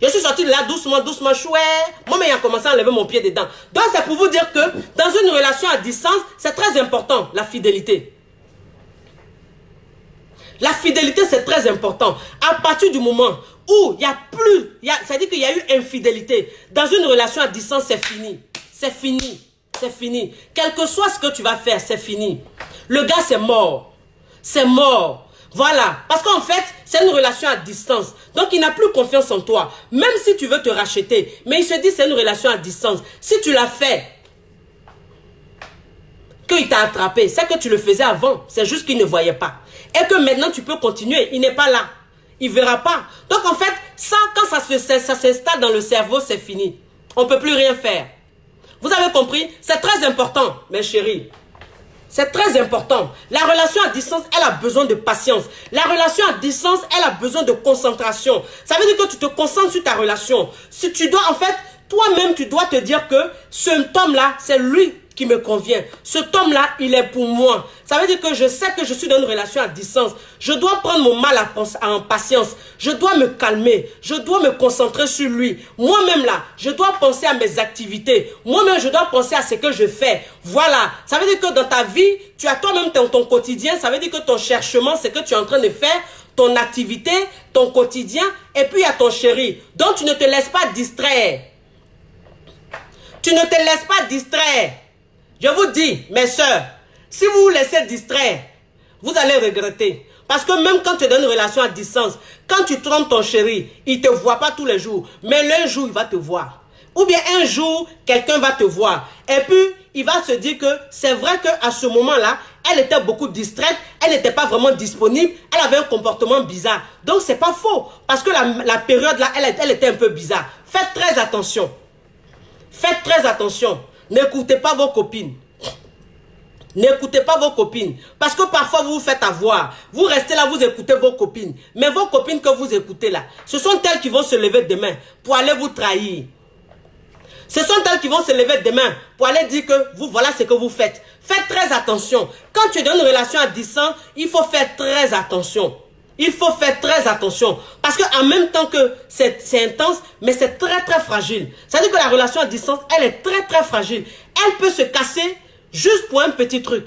Je suis sorti de là doucement, chouette. Moi-même, j'ai commencé à enlever mon pied dedans. Donc, c'est pour vous dire que dans une relation à distance, c'est très important, la fidélité. La fidélité, c'est très important. À partir du moment où il n'y a plus, c'est-à-dire qu'il y a eu infidélité, dans une relation à distance, c'est fini. C'est fini. C'est fini. Quel que soit ce que tu vas faire, c'est fini. Le gars, c'est mort. C'est mort. Voilà. Parce qu'en fait, c'est une relation à distance. Donc, il n'a plus confiance en toi. Même si tu veux te racheter. Mais il se dit, c'est une relation à distance. Si tu l'as fait, qu'il t'a attrapé, c'est que tu le faisais avant. C'est juste qu'il ne voyait pas. Et que maintenant, tu peux continuer. Il n'est pas là. Il ne verra pas. Donc, en fait, ça, quand ça s'installe dans le cerveau, c'est fini. On ne peut plus rien faire. Vous avez compris? C'est très important, mes chéris. C'est très important. La relation à distance, elle a besoin de patience. La relation à distance, elle a besoin de concentration. Ça veut dire que tu te concentres sur ta relation. Si tu dois, en fait, toi-même, tu dois te dire que ce homme-là, c'est lui qui me convient. Cet homme-là, il est pour moi. Ça veut dire que je sais que je suis dans une relation à distance. Je dois prendre mon mal en patience. Je dois me calmer. Je dois me concentrer sur lui. Moi-même là, je dois penser à mes activités. Moi-même, je dois penser à ce que je fais. Voilà. Ça veut dire que dans ta vie, tu as toi-même ton quotidien. Ça veut dire que ton cherchement, c'est que tu es en train de faire ton activité, ton quotidien. Et puis, il y a ton chéri. Donc, tu ne te laisses pas distraire. Tu ne te laisses pas distraire. Je vous dis, mes soeurs, si vous vous laissez distraire, vous allez regretter. Parce que même quand tu es dans une relation à distance, quand tu trompes ton chéri, il ne te voit pas tous les jours. Mais l'un jour, il va te voir. Ou bien un jour, quelqu'un va te voir. Et puis, il va se dire que c'est vrai qu'à ce moment-là, elle était beaucoup distraite, elle n'était pas vraiment disponible, elle avait un comportement bizarre. Donc, ce n'est pas faux. Parce que la période-là, elle était un peu bizarre. Faites très attention. Faites très attention. N'écoutez pas vos copines. N'écoutez pas vos copines. Parce que parfois vous vous faites avoir. Vous restez là, vous écoutez vos copines. Mais vos copines que vous écoutez là, ce sont elles qui vont se lever demain pour aller vous trahir. Ce sont elles qui vont se lever demain pour aller dire que vous, voilà ce que vous faites. Faites très attention. Quand tu es dans une relation à distance, il faut faire très attention. Il faut faire très attention. Parce qu'en même temps que c'est intense, mais c'est très très fragile. Ça veut dire que la relation à distance, elle est très très fragile. Elle peut se casser juste pour un petit truc.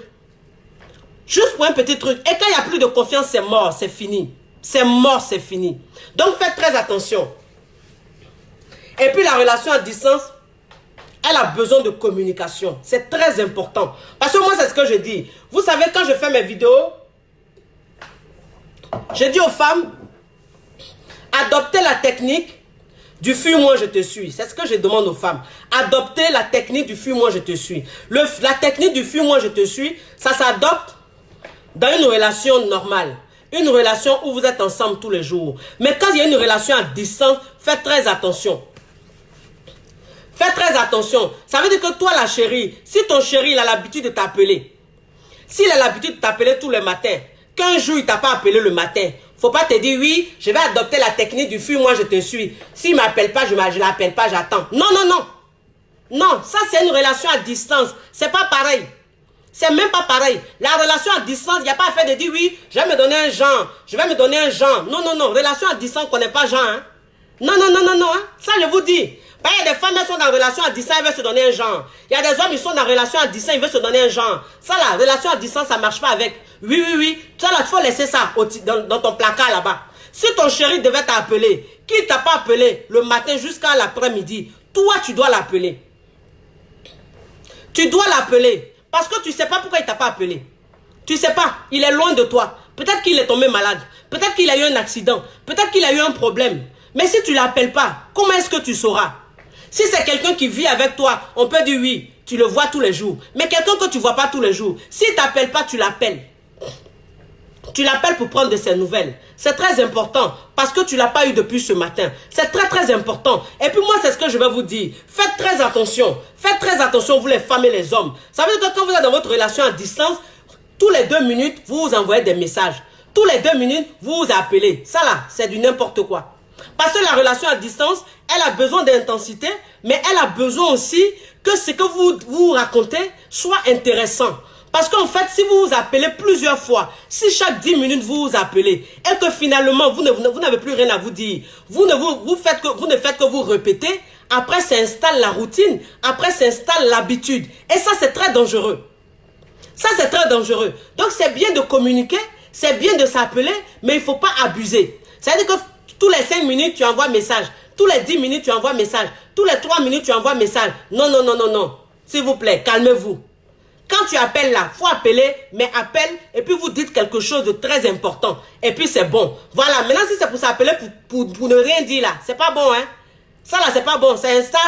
Juste pour un petit truc. Et quand il n'y a plus de confiance, c'est mort, c'est fini. C'est mort, c'est fini. Donc faites très attention. Et puis la relation à distance, elle a besoin de communication. C'est très important. Parce que moi, c'est ce que je dis. Vous savez, quand je fais mes vidéos, je dis aux femmes, adoptez la technique du fuis-moi, je te suis. C'est ce que je demande aux femmes. Adoptez la technique du fuis-moi, je te suis. La technique du fuis-moi, je te suis, ça s'adopte dans une relation normale. Une relation où vous êtes ensemble tous les jours. Mais quand il y a une relation à distance, faites très attention. Faites très attention. Ça veut dire que toi, la chérie, si ton chéri il a l'habitude de t'appeler, s'il a l'habitude de t'appeler tous les matins, qu'un jour il ne t'a pas appelé le matin, faut pas te dire oui, je vais adopter la technique du fuis, moi je te suis. S'il ne m'appelle pas, je ne l'appelle pas, j'attends. Non, non, non. Non, ça c'est une relation à distance. C'est pas pareil. C'est même pas pareil. La relation à distance, il n'y a pas à faire de dire oui, je vais me donner un genre, je vais me donner un genre. Non, non, non. Relation à distance, on ne connaît pas genre. Hein? Non, non, non, non, non. Hein? Ça je vous dis. Il y a des femmes qui sont dans relation à distance, elles veulent se donner un genre. Il y a des hommes qui sont dans relation à distance, ils veulent se donner un genre. Ça là, relation à distance, ça ne marche pas avec. Oui, oui, oui. Ça là, il faut laisser ça dans ton placard là-bas. Si ton chéri devait t'appeler, qui ne t'a pas appelé le matin jusqu'à l'après-midi, toi tu dois l'appeler. Tu dois l'appeler. Parce que tu ne sais pas pourquoi il ne t'a pas appelé. Tu ne sais pas, il est loin de toi. Peut-être qu'il est tombé malade. Peut-être qu'il a eu un accident. Peut-être qu'il a eu un problème. Mais si tu ne l'appelles pas, comment est-ce que tu sauras? Si c'est quelqu'un qui vit avec toi, on peut dire oui, tu le vois tous les jours. Mais quelqu'un que tu ne vois pas tous les jours, s'il ne t'appelle pas, tu l'appelles. Tu l'appelles pour prendre de ses nouvelles. C'est très important parce que tu ne l'as pas eu depuis ce matin. C'est très très important. Et puis moi, c'est ce que je vais vous dire. Faites très attention. Faites très attention, vous les femmes et les hommes. Ça veut dire que quand vous êtes dans votre relation à distance, tous les 2 minutes, vous vous envoyez des messages. Tous les 2 minutes, vous vous appelez. Ça là, c'est du n'importe quoi. Parce que la relation à distance, elle a besoin d'intensité, mais elle a besoin aussi que ce que vous racontez soit intéressant. Parce qu'en fait, si vous vous appelez plusieurs fois, si chaque 10 minutes vous vous appelez, et que finalement vous n'avez plus rien à vous dire, vous ne faites que vous répéter, après s'installe la routine, après s'installe l'habitude. Et ça, c'est très dangereux. Ça, c'est très dangereux. Donc, c'est bien de communiquer, c'est bien de s'appeler, mais il ne faut pas abuser. C'est-à-dire que tous les 5 minutes, tu envoies un message. Tous les 10 minutes, tu envoies un message. Tous les 3 minutes, tu envoies un message. Non, non, non, non, non. S'il vous plaît, calmez-vous. Quand tu appelles là, il faut appeler, mais appelle, et puis vous dites quelque chose de très important. Et puis c'est bon. Voilà, maintenant si c'est pour s'appeler pour ne rien dire là, c'est pas bon, hein. Ça là, c'est pas bon. Ça installe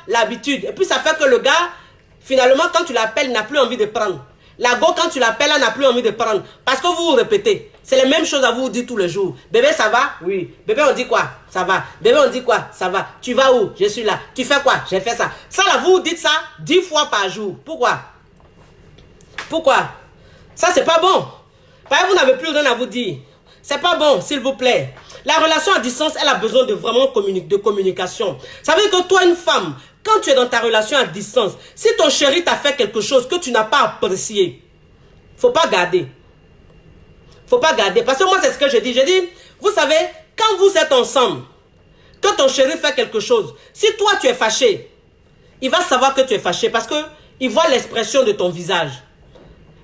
l'habitude. Et puis ça fait que le gars, finalement, quand tu l'appelles, n'a plus envie de prendre. La go, quand tu l'appelles, elle n'a plus envie de prendre. Parce que vous vous répétez. C'est les mêmes choses à vous dire tous les jours. Bébé, ça va? Oui. Bébé, on dit quoi? Ça va. Bébé, on dit quoi? Ça va. Tu vas où? Je suis là. Tu fais quoi? J'ai fait ça. Ça là, vous dites ça 10 fois par jour. Pourquoi? Pourquoi? Ça, c'est pas bon. Vous n'avez plus rien à vous dire. C'est pas bon, s'il vous plaît. La relation à distance, elle a besoin de vraiment de communication. Ça veut dire que toi, une femme, quand tu es dans ta relation à distance, si ton chéri t'a fait quelque chose que tu n'as pas apprécié, faut pas garder. Faut pas garder. Parce que moi, c'est ce que je dis. Je dis, vous savez, quand vous êtes ensemble, quand ton chéri fait quelque chose, si toi, tu es fâché, il va savoir que tu es fâché parce que il voit l'expression de ton visage.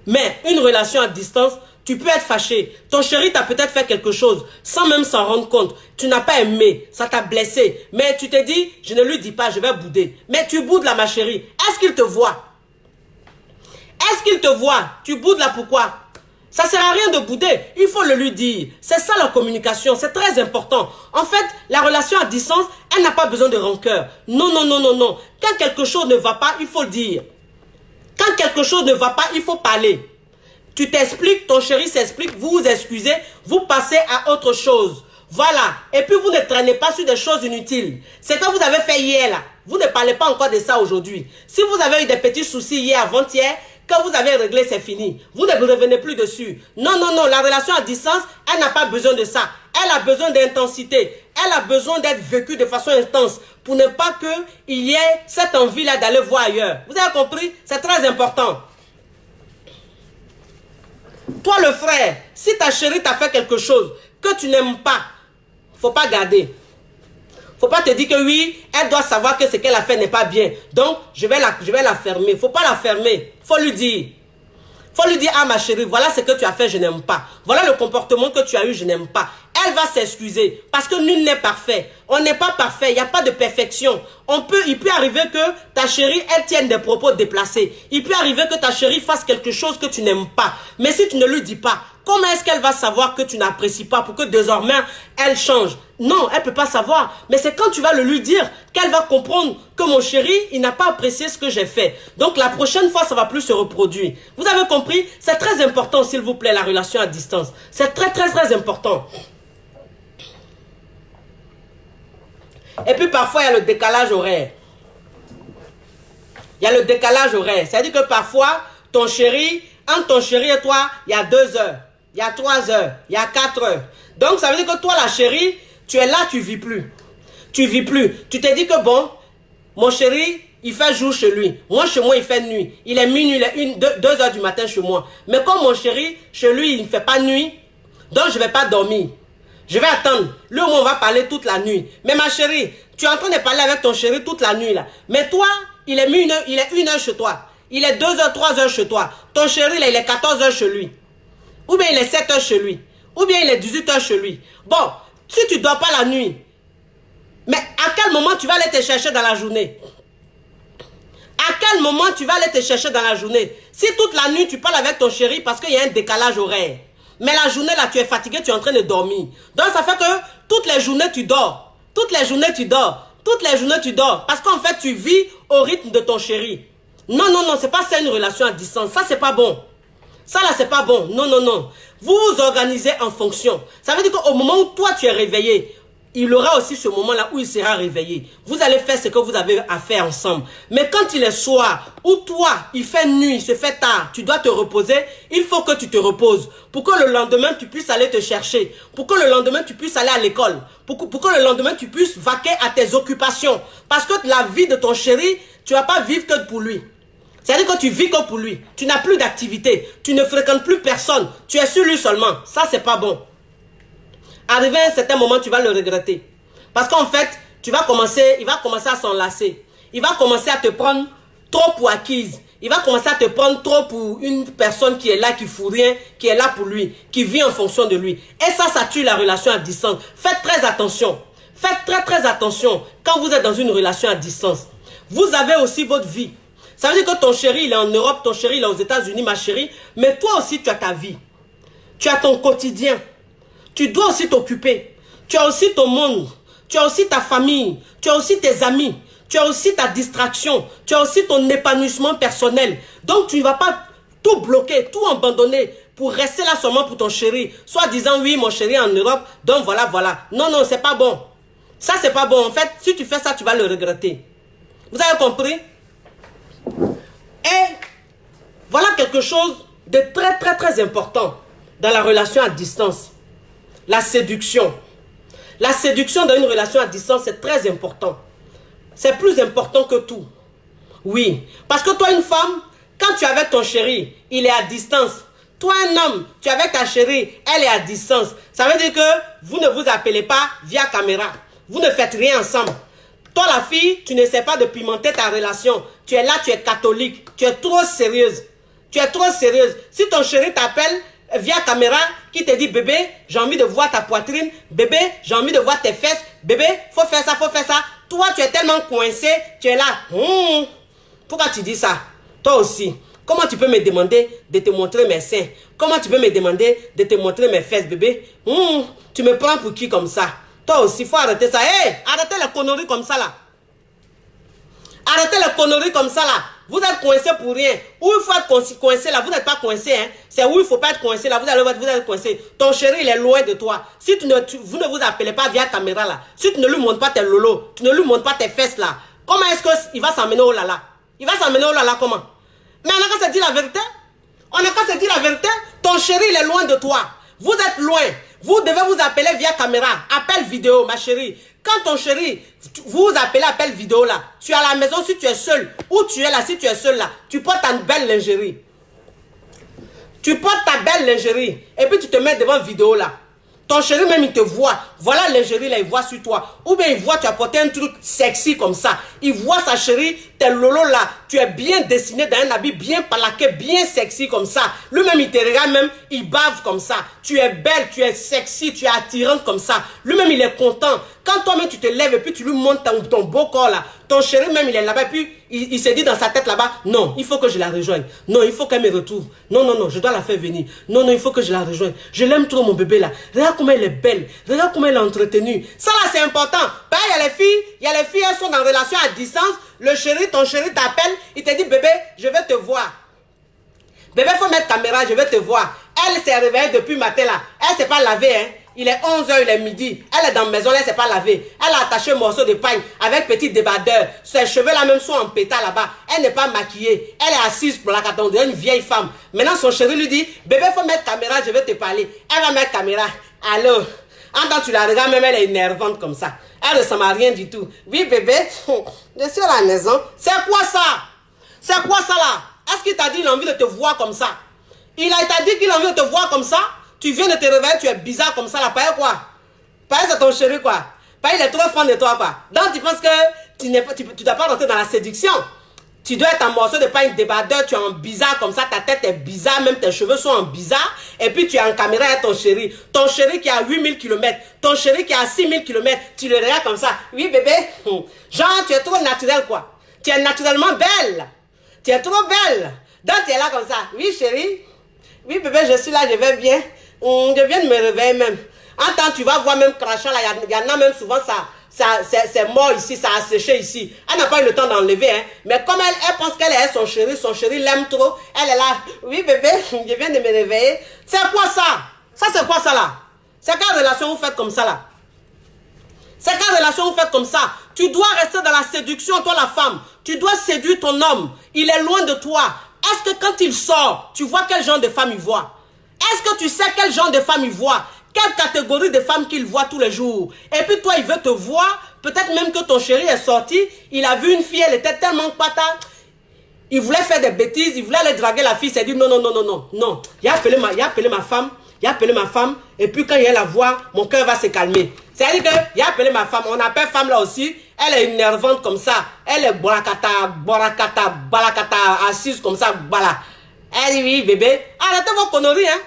Mais une relation à distance, tu peux être fâché. Ton chéri t'a peut-être fait quelque chose sans même s'en rendre compte. Tu n'as pas aimé, ça t'a blessé. Mais tu te dis, je ne lui dis pas, je vais bouder. Mais tu boudes là, ma chérie. Est-ce qu'il te voit? Est-ce qu'il te voit? Tu boudes là, pourquoi? Ça ne sert à rien de bouder. Il faut le lui dire. C'est ça la communication. C'est très important. En fait, la relation à distance, elle n'a pas besoin de rancœur. Non, non, non, non, non. Quand quelque chose ne va pas, il faut le dire. Quand quelque chose ne va pas, il faut parler. Tu t'expliques, ton chéri s'explique, vous vous excusez, vous passez à autre chose. Voilà. Et puis vous ne traînez pas sur des choses inutiles. C'est que vous avez fait hier là. Vous ne parlez pas encore de ça aujourd'hui. Si vous avez eu des petits soucis hier, avant-hier, quand vous avez réglé, c'est fini. Vous ne revenez plus dessus. Non, non, non. La relation à distance, elle n'a pas besoin de ça. Elle a besoin d'intensité. Elle a besoin d'être vécue de façon intense pour ne pas qu'il y ait cette envie-là d'aller voir ailleurs. Vous avez compris? C'est très important. Toi, le frère, si ta chérie t'a fait quelque chose que tu n'aimes pas, faut pas garder. Faut pas te dire que oui, elle doit savoir que ce qu'elle a fait n'est pas bien. Donc, je vais la fermer. Faut pas la fermer. Faut lui dire. Faut lui dire, ah ma chérie, voilà ce que tu as fait, je n'aime pas. Voilà le comportement que tu as eu, je n'aime pas. Elle va s'excuser. Parce que nul n'est parfait. On n'est pas parfait. Il n'y a pas de perfection. Il peut arriver que ta chérie, elle tienne des propos déplacés. Il peut arriver que ta chérie fasse quelque chose que tu n'aimes pas. Mais si tu ne lui dis pas, comment est-ce qu'elle va savoir que tu n'apprécies pas pour que désormais, elle change? Non, elle ne peut pas savoir. Mais c'est quand tu vas le lui dire qu'elle va comprendre que mon chéri, il n'a pas apprécié ce que j'ai fait. Donc la prochaine fois, ça ne va plus se reproduire. Vous avez compris? C'est très important, s'il vous plaît, la relation à distance. C'est très, très, très important. Et puis parfois, il y a le décalage horaire. Il y a le décalage horaire. C'est-à-dire que parfois, ton chéri, entre ton chéri et toi, il y a 2 heures. Il y a 3 heures, il y a 4 heures. Donc, ça veut dire que toi, la chérie, tu es là, tu vis plus. Tu vis plus. Tu te dis que bon, mon chéri, il fait jour chez lui. Moi, chez moi, il fait nuit. Il est minuit, il est 2 heures du matin chez moi. Mais comme mon chéri, chez lui, il ne fait pas nuit, donc je ne vais pas dormir. Je vais attendre. Lui, on va parler toute la nuit. Mais ma chérie, tu es en train de parler avec ton chéri toute la nuit là. Mais toi, il est 1 heure chez toi. Il est 2 heures, 3 heures chez toi. Ton chéri, là, il est 14 heures chez lui. Ou bien il est 7 heures chez lui. Ou bien il est 18 heures chez lui. Bon, si tu ne dors pas la nuit, mais à quel moment tu vas aller te chercher dans la journée? À quel moment tu vas aller te chercher dans la journée? Si toute la nuit tu parles avec ton chéri parce qu'il y a un décalage horaire. Mais la journée là tu es fatigué, tu es en train de dormir. Donc ça fait que toutes les journées tu dors. Toutes les journées tu dors. Toutes les journées tu dors. Parce qu'en fait tu vis au rythme de ton chéri. Non, non, non, c'est pas ça une relation à distance. Ça c'est pas bon. Ça là c'est pas bon. Non, non, non. Vous vous organisez en fonction. Ça veut dire qu'au moment où toi tu es réveillé, il aura aussi ce moment-là où il sera réveillé. Vous allez faire ce que vous avez à faire ensemble. Mais quand il est soir, ou toi, il fait nuit, il se fait tard, tu dois te reposer, il faut que tu te reposes. Pour que le lendemain, tu puisses aller te chercher. Pour que le lendemain, tu puisses aller à l'école. Pour que le lendemain, tu puisses vaquer à tes occupations. Parce que la vie de ton chéri, tu ne vas pas vivre que pour lui. C'est-à-dire que tu vis que pour lui. Tu n'as plus d'activité. Tu ne fréquentes plus personne. Tu es sur lui seulement. Ça, c'est pas bon. Arrivé à un certain moment, tu vas le regretter. Parce qu'en fait, il va commencer à s'enlacer. Il va commencer à te prendre trop pour acquise. Il va commencer à te prendre trop pour une personne qui est là, qui fout rien, qui est là pour lui, qui vit en fonction de lui. Et ça tue la relation à distance. Faites très attention. Faites très très attention quand vous êtes dans une relation à distance. Vous avez aussi votre vie. Ça veut dire que ton chéri, il est en Europe, ton chéri, il est aux États-Unis, ma chérie. Mais toi aussi, tu as ta vie. Tu as ton quotidien. Tu dois aussi t'occuper. Tu as aussi ton monde. Tu as aussi ta famille. Tu as aussi tes amis. Tu as aussi ta distraction. Tu as aussi ton épanouissement personnel. Donc, tu ne vas pas tout bloquer, tout abandonner pour rester là seulement pour ton chéri. Soit disant, oui, mon chéri est en Europe, donc voilà, voilà. Non, non, c'est pas bon. Ça, c'est pas bon. En fait, si tu fais ça, tu vas le regretter. Vous avez compris? Et voilà quelque chose de très important dans la relation à distance. La séduction. La séduction dans une relation à distance, c'est très important. C'est plus important que tout. Oui, parce que toi, une femme, quand tu es avec ton chéri, il est à distance. Toi, un homme, tu es avec ta chérie, elle est à distance. Ça veut dire que vous ne vous appelez pas via caméra. Vous ne faites rien ensemble. Toi, la fille, tu ne sais pas de pimenter ta relation. Tu es là, tu es catholique. Tu es trop sérieuse. Tu es trop sérieuse. Si ton chéri t'appelle via caméra, qui te dit, bébé, j'ai envie de voir ta poitrine. Bébé, j'ai envie de voir tes fesses. Bébé, faut faire ça, faut faire ça. Toi, tu es tellement coincé, tu es là. Pourquoi tu dis ça? Toi aussi. Comment tu peux me demander de te montrer mes seins? Comment tu peux me demander de te montrer mes fesses, bébé? Tu me prends pour qui comme ça? Toi aussi, il faut arrêter ça. Hé, arrêtez les conneries comme ça là. Arrêtez les conneries comme ça là. Vous êtes coincé pour rien. Où il faut être coincé là, vous n'êtes pas coincé. Hein? C'est où il ne faut pas être coincé là. Vous allez voir, vous êtes coincé. Ton chéri, il est loin de toi. Si vous ne vous appelez pas via caméra là, si tu ne lui montres pas tes lolos, tu ne lui montres pas tes fesses là, comment est-ce qu'il va s'emmener au lala? Il va s'emmener au lala comment? Mais on n'a qu'à se dire la vérité. On n'a qu'à se dire la vérité. Ton chéri, il est loin de toi. Vous êtes loin. Vous devez vous appeler via caméra. Appel vidéo, ma chérie. Quand ton chéri, vous appelez appel vidéo là, tu es à la maison si tu es seul. Ou tu es là si tu es seul là. Tu portes ta belle lingerie. Tu portes ta belle lingerie. Et puis tu te mets devant vidéo là. Ton chéri même il te voit. Voilà la lingerie là, il voit sur toi. Ou bien il voit tu as porté un truc sexy comme ça. Il voit sa chérie, tes lolos là. Tu es bien dessiné dans un habit bien palaqué, bien sexy comme ça. Lui-même il te regarde même, il bave comme ça. Tu es belle, tu es sexy, tu es attirante comme ça. Lui-même il est content. Quand toi-même tu te lèves et puis tu lui montres ton beau corps là. Ton chéri même il est là-bas et puis il se dit dans sa tête là-bas, non, il faut que je la rejoigne. Non, il faut qu'elle me retrouve. Non, non, non, je dois la faire venir. Non, non, il faut que je la rejoigne. Je l'aime trop mon bébé là. Regarde comment elle est belle. Regarde comment elle est entretenue. Ça là c'est important. Ben, il y a les filles, elles sont en relation à distance. Le chéri, ton chéri t'appelle, il te dit bébé, je vais te voir. Bébé, faut mettre caméra, je vais te voir. Elle s'est réveillée depuis matin là. Elle s'est pas lavée, hein. Il est 11 h, il est midi. Elle est dans la maison, elle ne s'est pas lavée. Elle a attaché un morceau de paille avec petit débardeur. Ses cheveux là même sont en pétard là-bas. Elle n'est pas maquillée. Elle est assise pour la catégorie, une vieille femme. Maintenant, son chéri lui dit, bébé, faut mettre caméra, je vais te parler. Elle va mettre caméra. Allô? En tant que tu la regardes, même elle est énervante comme ça. Elle ne ressemble à rien du tout. Oui, bébé, je suis à la maison. C'est quoi ça? C'est quoi ça là? Est-ce qu'il t'a dit qu'il a envie de te voir comme ça? Il t'a dit qu'il a envie de te voir comme ça? Tu viens de te réveiller, tu es bizarre comme ça là. Pareil quoi? Pareil c'est ton chéri quoi? Pareil il est trop fan de toi quoi? Donc tu penses que tu ne dois pas rentrer dans la séduction. Tu dois être un morceau de pain débardeur, tu es en bizarre comme ça, ta tête est bizarre, même tes cheveux sont en bizarre. Et puis tu es en caméra avec ton chéri. Ton chéri qui est à 8000 km, ton chéri qui est à 6000 km, tu le regardes comme ça. Oui bébé, genre tu es trop naturel quoi. Tu es naturellement belle. Tu es trop belle. Donc tu es là comme ça. Oui chéri. Oui bébé, je suis là, je vais bien. Je viens de me réveiller même. En temps, tu vas voir même crachant là, il y en a même souvent c'est mort ici, ça a séché ici. Elle n'a pas eu le temps d'enlever, hein. Mais comme elle pense qu'elle est son chéri l'aime trop, elle est là. Oui bébé, je viens de me réveiller. C'est quoi ça? Ça c'est quoi ça là? C'est quelle relation vous faites comme ça là? C'est quelle relation vous faites comme ça? Tu dois rester dans la séduction, toi la femme. Tu dois séduire ton homme. Il est loin de toi. Est-ce que quand il sort, tu vois quel genre de femme il voit? Est-ce que tu sais quel genre de femme il voit? Quelle catégorie de femmes qu'il voit tous les jours? Et puis toi, il veut te voir. Peut-être même que ton chéri est sorti. Il a vu une fille, elle était tellement pata. Il voulait faire des bêtises. Il voulait aller draguer la fille. Il s'est dit non, non, non, non, non, non. Il a appelé ma femme. Il a appelé ma femme. Et puis quand il va la voir, mon cœur va se calmer. C'est-à-dire qu'il a appelé ma femme. On appelle femme là aussi. Elle est énervante comme ça. Elle est balakata, assise comme ça, bala. Elle dit oui, bébé. Arrêtez vos conneries, hein.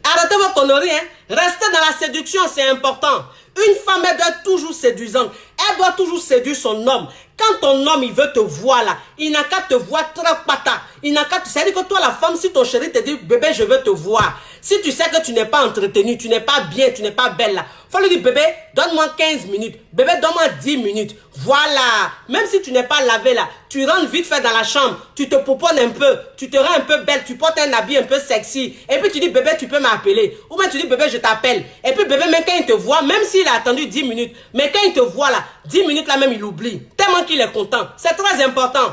Arrêtez vos conneries, hein. Restez dans la séduction, c'est important. Une femme, elle doit être toujours séduisante. Elle doit toujours séduire son homme. Quand ton homme, il veut te voir là, il n'a qu'à te voir très pata. Il n'a qu'à te... C'est-à-dire que toi, la femme, si ton chéri te dit, bébé, je veux te voir. Si tu sais que tu n'es pas entretenu, tu n'es pas bien, tu n'es pas belle là, faut lui dire, bébé, donne-moi 15 minutes. Bébé, donne-moi 10 minutes. Voilà. Même si tu n'es pas lavé là, tu rentres vite fait dans la chambre, tu te pouponnes un peu, tu te rends un peu belle, tu portes un habit un peu sexy. Et puis tu dis, bébé, tu peux m'appeler. Ou bien tu dis, bébé, je t'appelle. Et puis bébé, même quand il te voit, même s'il a attendu 10 minutes, mais quand il te voit là, 10 minutes là même, il oublie. Tellement qu'il est content. C'est très important.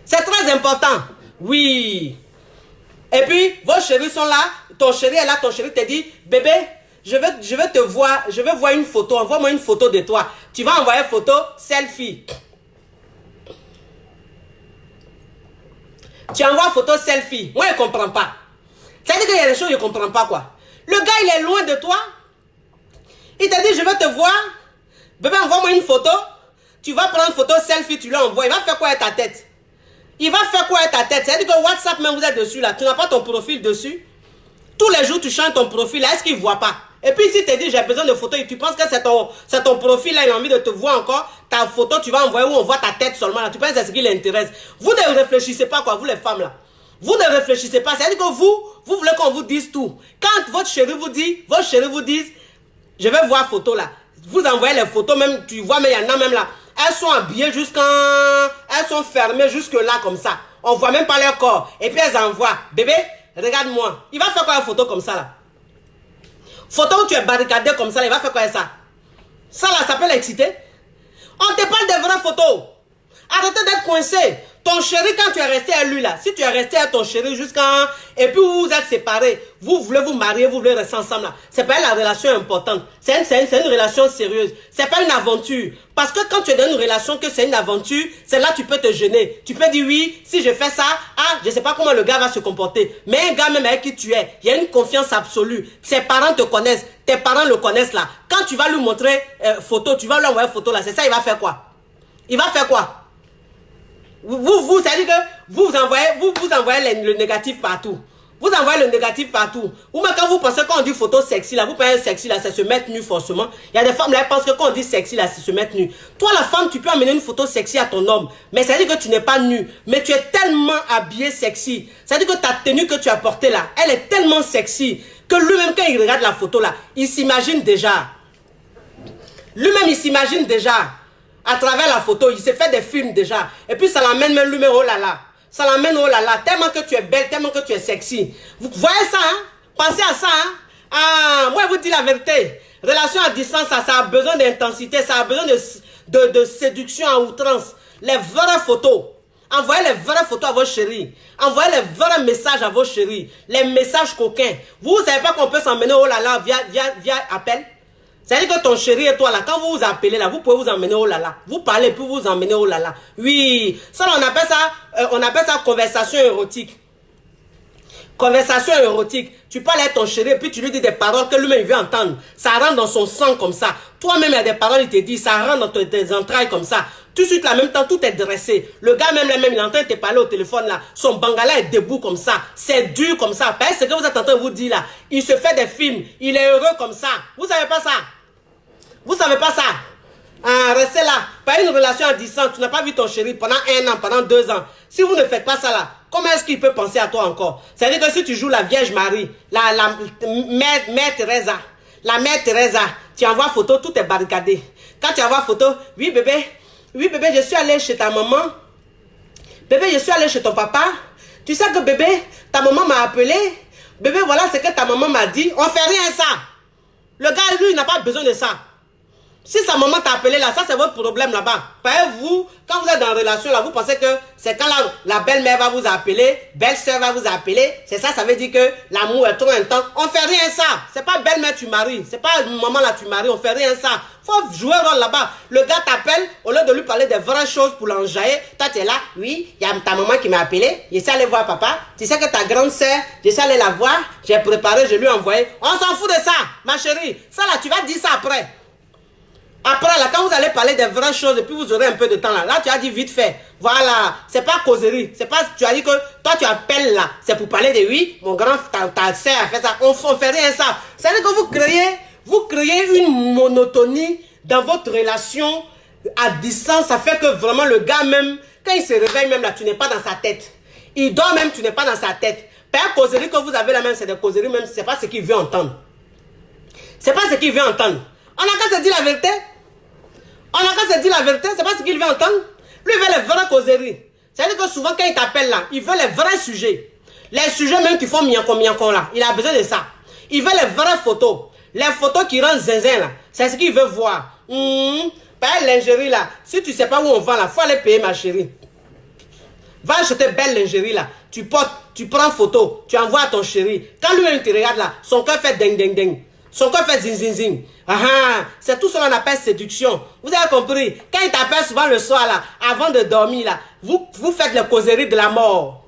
C'est très important. Oui. Et puis, vos chéris sont là. Ton chéri est là. Ton chéri te dit, bébé, je veux te voir. Je veux voir une photo. Envoie-moi une photo de toi. Tu vas envoyer photo selfie. Tu envoies photo selfie. Moi, je ne comprends pas. C'est-à-dire qu'il y a des choses que je ne comprends pas, quoi. Le gars, il est loin de toi. Il t'a dit, je veux te voir. Bébé, envoie-moi une photo. Tu vas prendre une photo selfie, tu lui envoies. Il va faire quoi avec ta tête? Il va faire quoi avec ta tête? C'est-à-dire que WhatsApp, même vous êtes dessus, là. Tu n'as pas ton profil dessus. Tous les jours, tu changes ton profil, là. Est-ce qu'il ne voit pas? Et puis, s'il te dit, j'ai besoin de photos, et tu penses que c'est ton profil, là, il a envie de te voir encore, ta photo, tu vas envoyer où on voit ta tête seulement, là. Tu penses que c'est ce qui l'intéresse. Vous ne réfléchissez pas, quoi, vous les femmes, là. Vous ne réfléchissez pas. C'est-à-dire que vous voulez qu'on vous dise tout. Quand votre chéri vous dit, vos chéris vous disent, je vais voir photo, là. Vous envoyez les photos, même, tu vois, mais il y en a même là. Elles sont habillées elles sont fermées jusque là, comme ça. On voit même pas leur corps. Et puis elles envoient, bébé, regarde-moi. Il va faire quoi une photo comme ça, là? Photo où tu es barricadé comme ça, il va faire quoi avec ça? Ça là, ça peut l'exciter. On te parle de vraies photos. Arrêtez d'être coincé. Ton chéri, quand tu es resté à lui là, si tu es resté à ton chéri jusqu'à... Et puis vous vous êtes séparés, vous voulez vous marier, vous voulez rester ensemble là. C'est pas la relation importante. C'est une relation sérieuse. C'est pas une aventure. Parce que quand tu es dans une relation que c'est une aventure, c'est là que tu peux te gêner. Tu peux dire oui, si je fais ça, je sais pas comment le gars va se comporter. Mais un gars même avec qui tu es, il y a une confiance absolue. Ses parents te connaissent, tes parents le connaissent là. Quand tu vas lui montrer photo, tu vas lui envoyer photo là, c'est ça, il va faire quoi? Il va faire quoi? C'est-à-dire que vous envoyez le négatif partout. Vous envoyez le négatif partout. Ou même quand vous pensez qu'on dit photo sexy là, vous pensez sexy là, c'est se mettre nu forcément. Il y a des femmes là, elles pensent que quand on dit sexy là, c'est se mettre nu. Toi la femme, tu peux amener une photo sexy à ton homme, mais ça veut dire que tu n'es pas nu, mais tu es tellement habillé sexy. Ça veut dire que ta tenue que tu as portée là, elle est tellement sexy que lui-même quand il regarde la photo là, il s'imagine déjà. Lui-même il s'imagine déjà. À travers la photo, il s'est fait des films déjà. Et puis ça l'amène même lui-même, oh là là. Ça l'amène, oh là là. Tellement que tu es belle, tellement que tu es sexy. Vous voyez ça, hein? Pensez à ça, hein? Ah, moi, je vous dis la vérité. Relation à distance, ça a besoin d'intensité. Ça a besoin de séduction à outrance. Les vraies photos. Envoyez les vraies photos à vos chéris. Envoyez les vrais messages à vos chéris. Les messages coquins. Vous ne savez pas qu'on peut s'emmener, oh là là, via appel? C'est-à-dire que ton chéri et toi là, quand vous vous appelez là, vous pouvez vous emmener oh là là. Vous parlez puis vous emmener oh là là. Oui, ça on appelle ça conversation érotique. Conversation érotique. Tu parles à ton chéri et puis tu lui dis des paroles que lui-même il veut entendre. Ça rentre dans son sang comme ça. Toi-même il y a des paroles, il te dit, ça rentre dans tes entrailles comme ça. Tout de suite là, en même temps, tout est dressé. Le gars même il est en train de te parler au téléphone là. Son bangala est debout comme ça. C'est dur comme ça. Parce que ce que vous êtes en train de vous dire là, il se fait des films. Il est heureux comme ça. Vous savez pas ça? Vous savez pas ça? Ah, restez là. Pas une relation à distance. Tu n'as pas vu ton chéri pendant 1 an, pendant 2 ans. Si vous ne faites pas ça là, comment est-ce qu'il peut penser à toi encore? C'est-à-dire que si tu joues la Vierge Marie, la mère Teresa, tu envoies photo, tout est barricadé. Quand tu envoies photo, oui bébé, je suis allé chez ta maman. Bébé, je suis allé chez ton papa. Tu sais que bébé, ta maman m'a appelé. Bébé, voilà ce que ta maman m'a dit. On fait rien ça. Le gars, lui, il n'a pas besoin de ça. Si sa maman t'a appelé là, ça c'est votre problème là-bas. Vous, quand vous êtes dans une relation là, vous pensez que c'est quand la belle-mère va vous appeler, belle-sœur va vous appeler, c'est ça, ça veut dire que l'amour est trop intense. On fait rien ça. C'est pas belle-mère tu maries, c'est pas maman là tu maries, on fait rien ça. Faut jouer rôle là-bas. Le gars t'appelle, au lieu de lui parler des vraies choses pour l'enjailler, toi tu es là, oui, il y a ta maman qui m'a appelé, je suis allé voir papa, tu sais que ta grande sœur, je suis allé la voir, j'ai préparé, je lui ai envoyé. On s'en fout de ça, ma chérie. Ça là, tu vas dire ça après. Après, là, quand vous allez parler des vraies choses et puis vous aurez un peu de temps là, là, tu as dit vite fait. Voilà, c'est pas causerie. C'est pas, tu as dit que toi, tu appelles là. C'est pour parler de oui, mon grand, ta sœur a fait ça. On fait rien ça. C'est-à-dire que vous créez une monotonie dans votre relation à distance. Ça fait que vraiment le gars même, quand il se réveille même là, tu n'es pas dans sa tête. Il dort même, tu n'es pas dans sa tête. Pas causerie que vous avez là même, c'est des causeries même, c'est pas ce qu'il veut entendre. C'est pas ce qu'il veut entendre. On n'a qu'à se dire la vérité. On n'a qu'à se dire la vérité, c'est pas ce qu'il veut entendre. Lui, il veut les vraies causeries. C'est-à-dire que souvent, quand il t'appelle là, il veut les vrais sujets. Les sujets même qui font miancon là. Il a besoin de ça. Il veut les vraies photos. Les photos qui rendent zinzin là. C'est ce qu'il veut voir. Pas lingerie là. Si tu sais pas où on va là, faut aller payer ma chérie. Va acheter belle lingerie là. Tu portes, tu prends photo, tu envoies à ton chéri. Quand lui-même te regarde là, son cœur fait ding ding ding. Son cœur fait zing zing zing. C'est tout ce qu'on appelle séduction. Vous avez compris? Quand il t'appelle souvent le soir là, avant de dormir là, vous faites les causeries de la mort.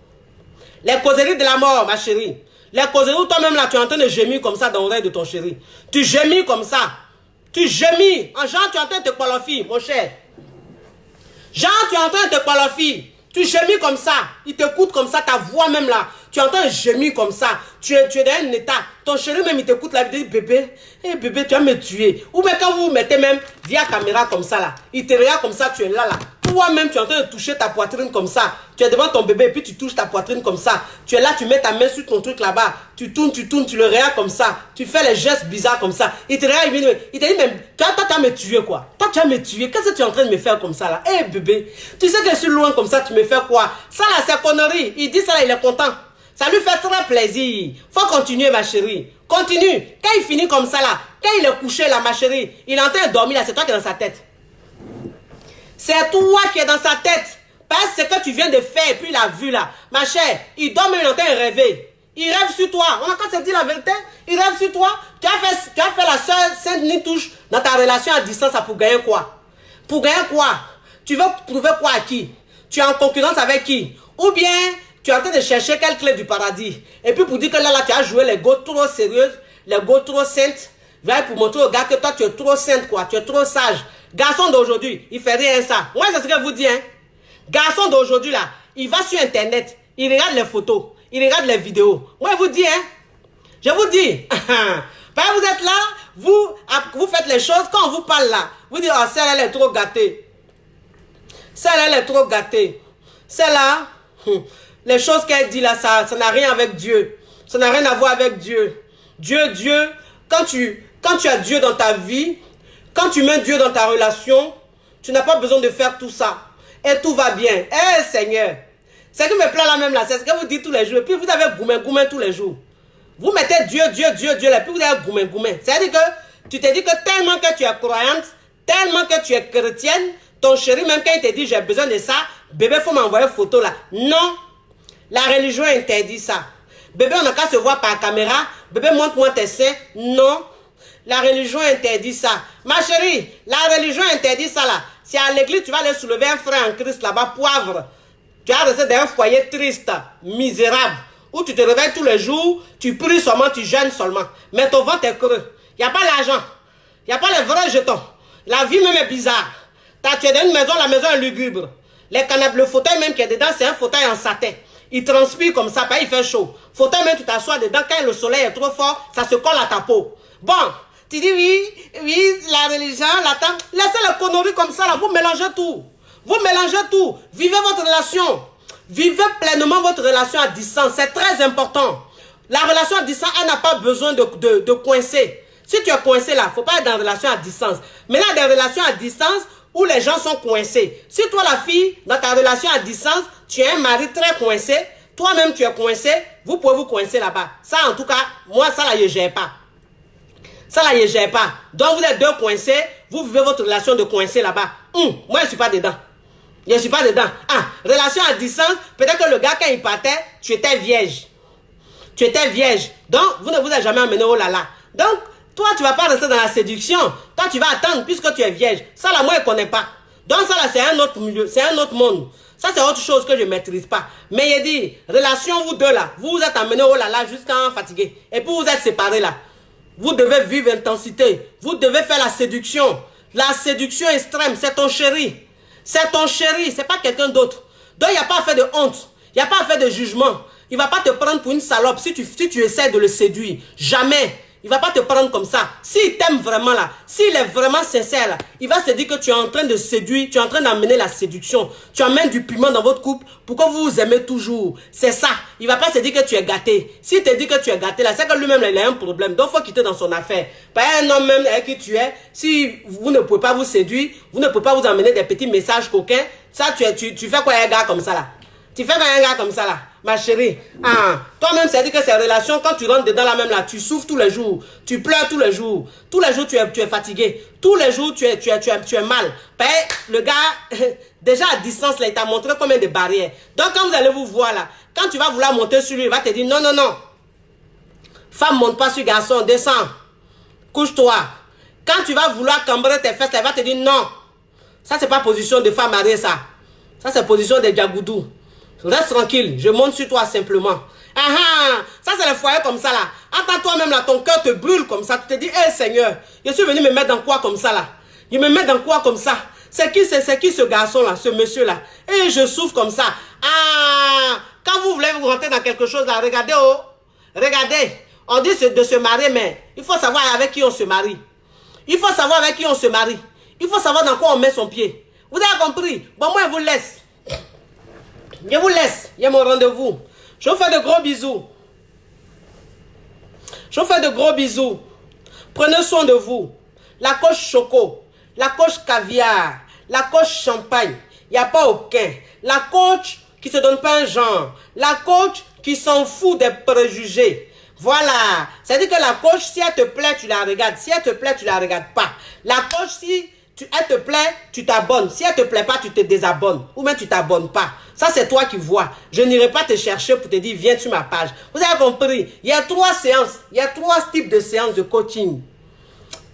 Les causeries de la mort, ma chérie. Les causeries où toi-même là, tu es en train de gémir comme ça dans l'oreille de ton chéri. Tu gémis comme ça. Tu gémis. En genre, tu es en train de te qualifier, mon cher. Genre, tu es en train de te qualifier. Tu gémis comme ça. Il t'écoute comme ça, ta voix même là. Tu entends un gémir comme ça. Tu es dans un état. Ton chéri même, il t'écoute là. Il te dit, bébé, bébé, tu vas me tuer. Ou bien quand vous vous mettez même via caméra comme ça là. Il te regarde comme ça, tu es là là. Toi-même, tu es en train de toucher ta poitrine comme ça. Tu es devant ton bébé et puis tu touches ta poitrine comme ça. Tu es là, tu mets ta main sur ton truc là-bas. Tu tournes, tu le regardes comme ça. Tu fais les gestes bizarres comme ça. Il te regarde, il te dit même, toi, tu vas me tuer quoi. Toi, tu vas me tuer. Qu'est-ce que tu es en train de me faire comme ça là? Bébé, tu sais que je suis loin comme ça, tu me fais quoi? Ça là, c'est connerie. Il dit ça là, il est content. Ça lui fait très plaisir. Faut continuer, ma chérie. Continue. Quand il finit comme ça là, quand il est couché là, ma chérie, il est en train de dormir là, c'est toi qui es dans sa tête. C'est toi qui es dans sa tête. Parce que ce que tu viens de faire et puis il a vu là. Ma chère, il dort même, il est en train de rêver. Il rêve sur toi. On a quand c'est dit la vérité. Il rêve sur toi. Tu as fait la seule sainte ni touche dans ta relation à distance pour gagner quoi? Pour gagner quoi? Tu veux prouver quoi à qui? Tu es en concurrence avec qui? Ou bien tu es en train de chercher quelle clé du paradis. Et puis pour dire que là tu as joué les go trop sérieuses, les go trop saintes. Pour montrer au gars que toi tu es trop sainte quoi. Tu es trop sage. Garçon d'aujourd'hui, il fait rien ça. Moi, c'est ce que je vous dis, hein. Garçon d'aujourd'hui, là, il va sur Internet, il regarde les photos, il regarde les vidéos. Moi, je vous dis, hein. Je vous dis. Vous êtes là, vous faites les choses, quand on vous parle là, vous dites, oh, celle-là, elle est trop gâtée. Celle-là, elle est trop gâtée. Celle-là, les choses qu'elle dit là, ça n'a rien avec Dieu. Ça n'a rien à voir avec Dieu. Dieu, quand tu as Dieu dans ta vie, quand tu mets Dieu dans ta relation, tu n'as pas besoin de faire tout ça. Et tout va bien. Seigneur. C'est que mes plans là même là, c'est ce que vous dites tous les jours. Et puis vous avez goumé tous les jours. Vous mettez Dieu là, puis vous avez goumé. C'est-à-dire que tu te dis que tellement que tu es croyante, tellement que tu es chrétienne, ton chéri, même quand il te dit j'ai besoin de ça, bébé, il faut m'envoyer une photo là. Non. La religion interdit ça. Bébé, on n'a qu'à se voir par caméra. Bébé, montre-moi tes seins. Non. La religion interdit ça. Ma chérie, la religion interdit ça là. Si à l'église, tu vas aller soulever un frère en Christ là-bas, poivre. Tu vas rester dans un foyer triste, misérable, où tu te réveilles tous les jours, tu pries seulement, tu jeûnes seulement. Mais ton ventre est creux. Il n'y a pas l'argent. Il n'y a pas les vrais jetons. La vie même est bizarre. Tu es dans une maison, la maison est lugubre. Les canapés, le fauteuil même qui est dedans, c'est un fauteuil en satin. Il transpire comme ça, il fait chaud. Fauteuil même, tu t'assois dedans, quand le soleil est trop fort, ça se colle à ta peau. Bon. Tu dis oui, la religion, la table. Laissez les conneries comme ça, là. Vous mélangez tout. Vous mélangez tout. Vivez votre relation. Vivez pleinement votre relation à distance. C'est très important. La relation à distance, elle n'a pas besoin de coincer. Si tu es coincé là, il ne faut pas être dans une relation à distance. Mais là, des relations à distance où les gens sont coincés. Si toi, la fille, dans ta relation à distance, tu as un mari très coincé, toi-même tu es coincé, vous pouvez vous coincer là-bas. Ça, en tout cas, moi, ça là, je ne gère pas. Ça là, je ne gère pas. Donc, vous êtes deux coincés, vous vivez votre relation de coincé là-bas. Moi, je ne suis pas dedans. Je ne suis pas dedans. Relation à distance, peut-être que le gars, quand il partait, tu étais vierge. Tu étais vierge. Donc, vous ne vous êtes jamais emmené au lala. Donc, toi, tu ne vas pas rester dans la séduction. Toi, tu vas attendre puisque tu es vierge. Ça là, moi, je ne connais pas. Donc, ça là, c'est un autre milieu, c'est un autre monde. Ça, c'est autre chose que je ne maîtrise pas. Mais il dit, relation, vous deux là, vous vous êtes emmenés au lala jusqu'à fatigué. Et puis, vous êtes séparés là. Vous devez vivre intensité. Vous devez faire la séduction. La séduction extrême, c'est ton chéri. C'est ton chéri, c'est pas quelqu'un d'autre. Donc, il n'y a pas à faire de honte. Il n'y a pas à faire de jugement. Il ne va pas te prendre pour une salope si tu essaies de le séduire. Jamais. Il ne va pas te prendre comme ça. S'il t'aime vraiment là, s'il est vraiment sincère là, il va se dire que tu es en train de séduire, tu es en train d'amener la séduction. Tu amènes du piment dans votre couple pour que vous vous aimez toujours. C'est ça. Il ne va pas se dire que tu es gâté. S'il te dit que tu es gâté là, c'est que lui-même il a un problème. Donc il faut quitter dans son affaire. Pas un homme même avec qui tu es, si vous ne pouvez pas vous séduire, vous ne pouvez pas vous amener des petits messages coquins, ça tu fais quoi un gars comme ça là? Tu fais un gars comme ça là, ma chérie. Ah, toi-même, c'est dit que ces relations, quand tu rentres dedans la même là, tu souffres tous les jours, tu pleures tous les jours tu es fatigué, tous les jours tu es mal. Ben, le gars, déjà à distance là, il t'a montré combien de barrières. Donc quand vous allez vous voir là, quand tu vas vouloir monter sur lui, il va te dire non, non, non. Femme, monte pas sur garçon, descends, couche-toi. Quand tu vas vouloir cambrer tes fesses, là, il va te dire non. Ça, c'est pas position de femme mariée, ça. Ça, c'est position de Djagoudou. Reste tranquille, je monte sur toi simplement. Ah ah, ça c'est le foyer comme ça là. Attends toi-même là, ton cœur te brûle comme ça. Tu te dis, hé Seigneur, je suis venu me mettre dans quoi comme ça là? Je me mets dans quoi comme ça? C'est qui ce garçon là, ce monsieur là? Et je souffre comme ça. Ah, quand vous voulez vous rentrer dans quelque chose là, regardez oh, regardez. On dit de se marier, mais il faut savoir avec qui on se marie. Il faut savoir avec qui on se marie. Il faut savoir dans quoi on met son pied. Vous avez compris? Bon, moi je vous laisse. Je vous laisse, il y a mon rendez-vous. Je vous fais de gros bisous. Je vous fais de gros bisous. Prenez soin de vous. La coche choco, la coche caviar, la coche champagne, il n'y a pas aucun. La coach qui ne se donne pas un genre. La coach qui s'en fout des préjugés. Voilà. C'est-à-dire que la coach, si elle te plaît, tu la regardes. Si elle te plaît, tu la regardes pas. La coach, si elle te plaît, tu t'abonnes. Si elle te plaît pas, tu te désabonnes. Ou même tu t'abonnes pas. Ça, c'est toi qui vois. Je n'irai pas te chercher pour te dire, viens sur ma page. Vous avez compris? Il y a 3 séances. Il y a 3 types de séances de coaching.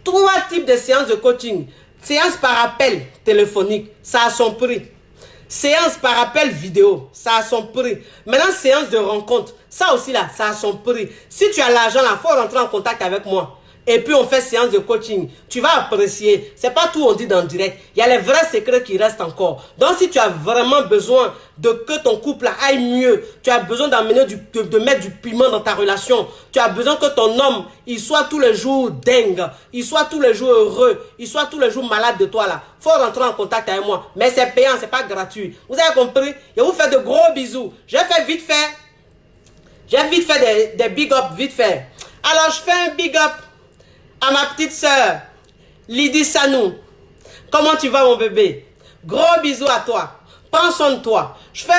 3 types de séances de coaching. Séance par appel téléphonique, ça a son prix. Séance par appel vidéo, ça a son prix. Maintenant, séance de rencontre, ça aussi là, ça a son prix. Si tu as l'argent là, il faut rentrer en contact avec moi. Et puis on fait séance de coaching. Tu vas apprécier. C'est pas tout on dit dans le direct. Il y a les vrais secrets qui restent encore. Donc si tu as vraiment besoin de que ton couple aille mieux, tu as besoin d'amener de mettre du piment dans ta relation. Tu as besoin que ton homme, il soit tous les jours dingue, il soit tous les jours heureux, il soit tous les jours malade de toi là. Faut rentrer en contact avec moi. Mais c'est payant, c'est pas gratuit. Vous avez compris? Je vous fais de gros bisous. J'ai vite fait des big up vite fait. Alors je fais un big up à ma petite soeur, Lydie Sanou. Comment tu vas mon bébé? Gros bisous à toi. Prends soin de toi. Je fais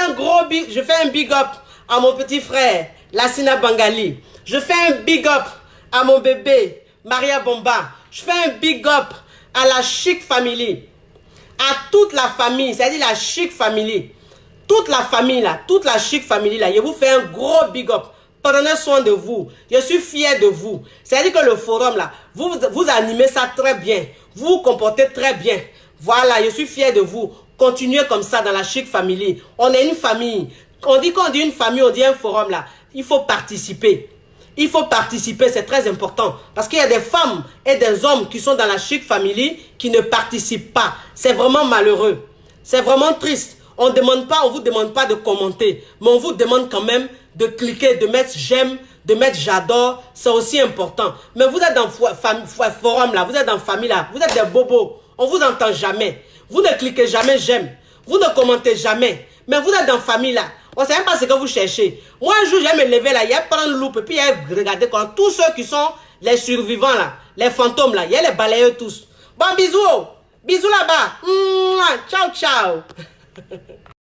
un big up à mon petit frère, Lassina Bangali. Je fais un big up à mon bébé, Maria Bomba. Je fais un big up à la Chic Family. À toute la famille, c'est-à-dire la Chic Family. Toute la famille là, toute la Chic Family là. Je vous fais un gros big up. Prenez soin de vous. Je suis fier de vous. C'est-à-dire que le forum là, vous animez ça très bien. Vous vous comportez très bien. Voilà, je suis fier de vous. Continuez comme ça dans la Chic Family. On est une famille. On dit qu'on dit une famille, on dit un forum là. Il faut participer. Il faut participer, c'est très important. Parce qu'il y a des femmes et des hommes qui sont dans la Chic Family qui ne participent pas. C'est vraiment malheureux. C'est vraiment triste. On vous demande pas de commenter. Mais on vous demande quand même de cliquer, de mettre j'aime, de mettre j'adore. C'est aussi important. Mais vous êtes dans le forum là, vous êtes dans la famille là, vous êtes des bobos. On vous entend jamais. Vous ne cliquez jamais j'aime. Vous ne commentez jamais. Mais vous êtes dans la famille là. On ne sait même pas ce que vous cherchez. Moi un jour, j'ai me lever là, il y a prendre loupe et puis il y a regarder quand tous ceux qui sont les survivants là, les fantômes là, il y a les balayeurs tous. Bon bisous. Bisous là-bas. Ciao, ciao.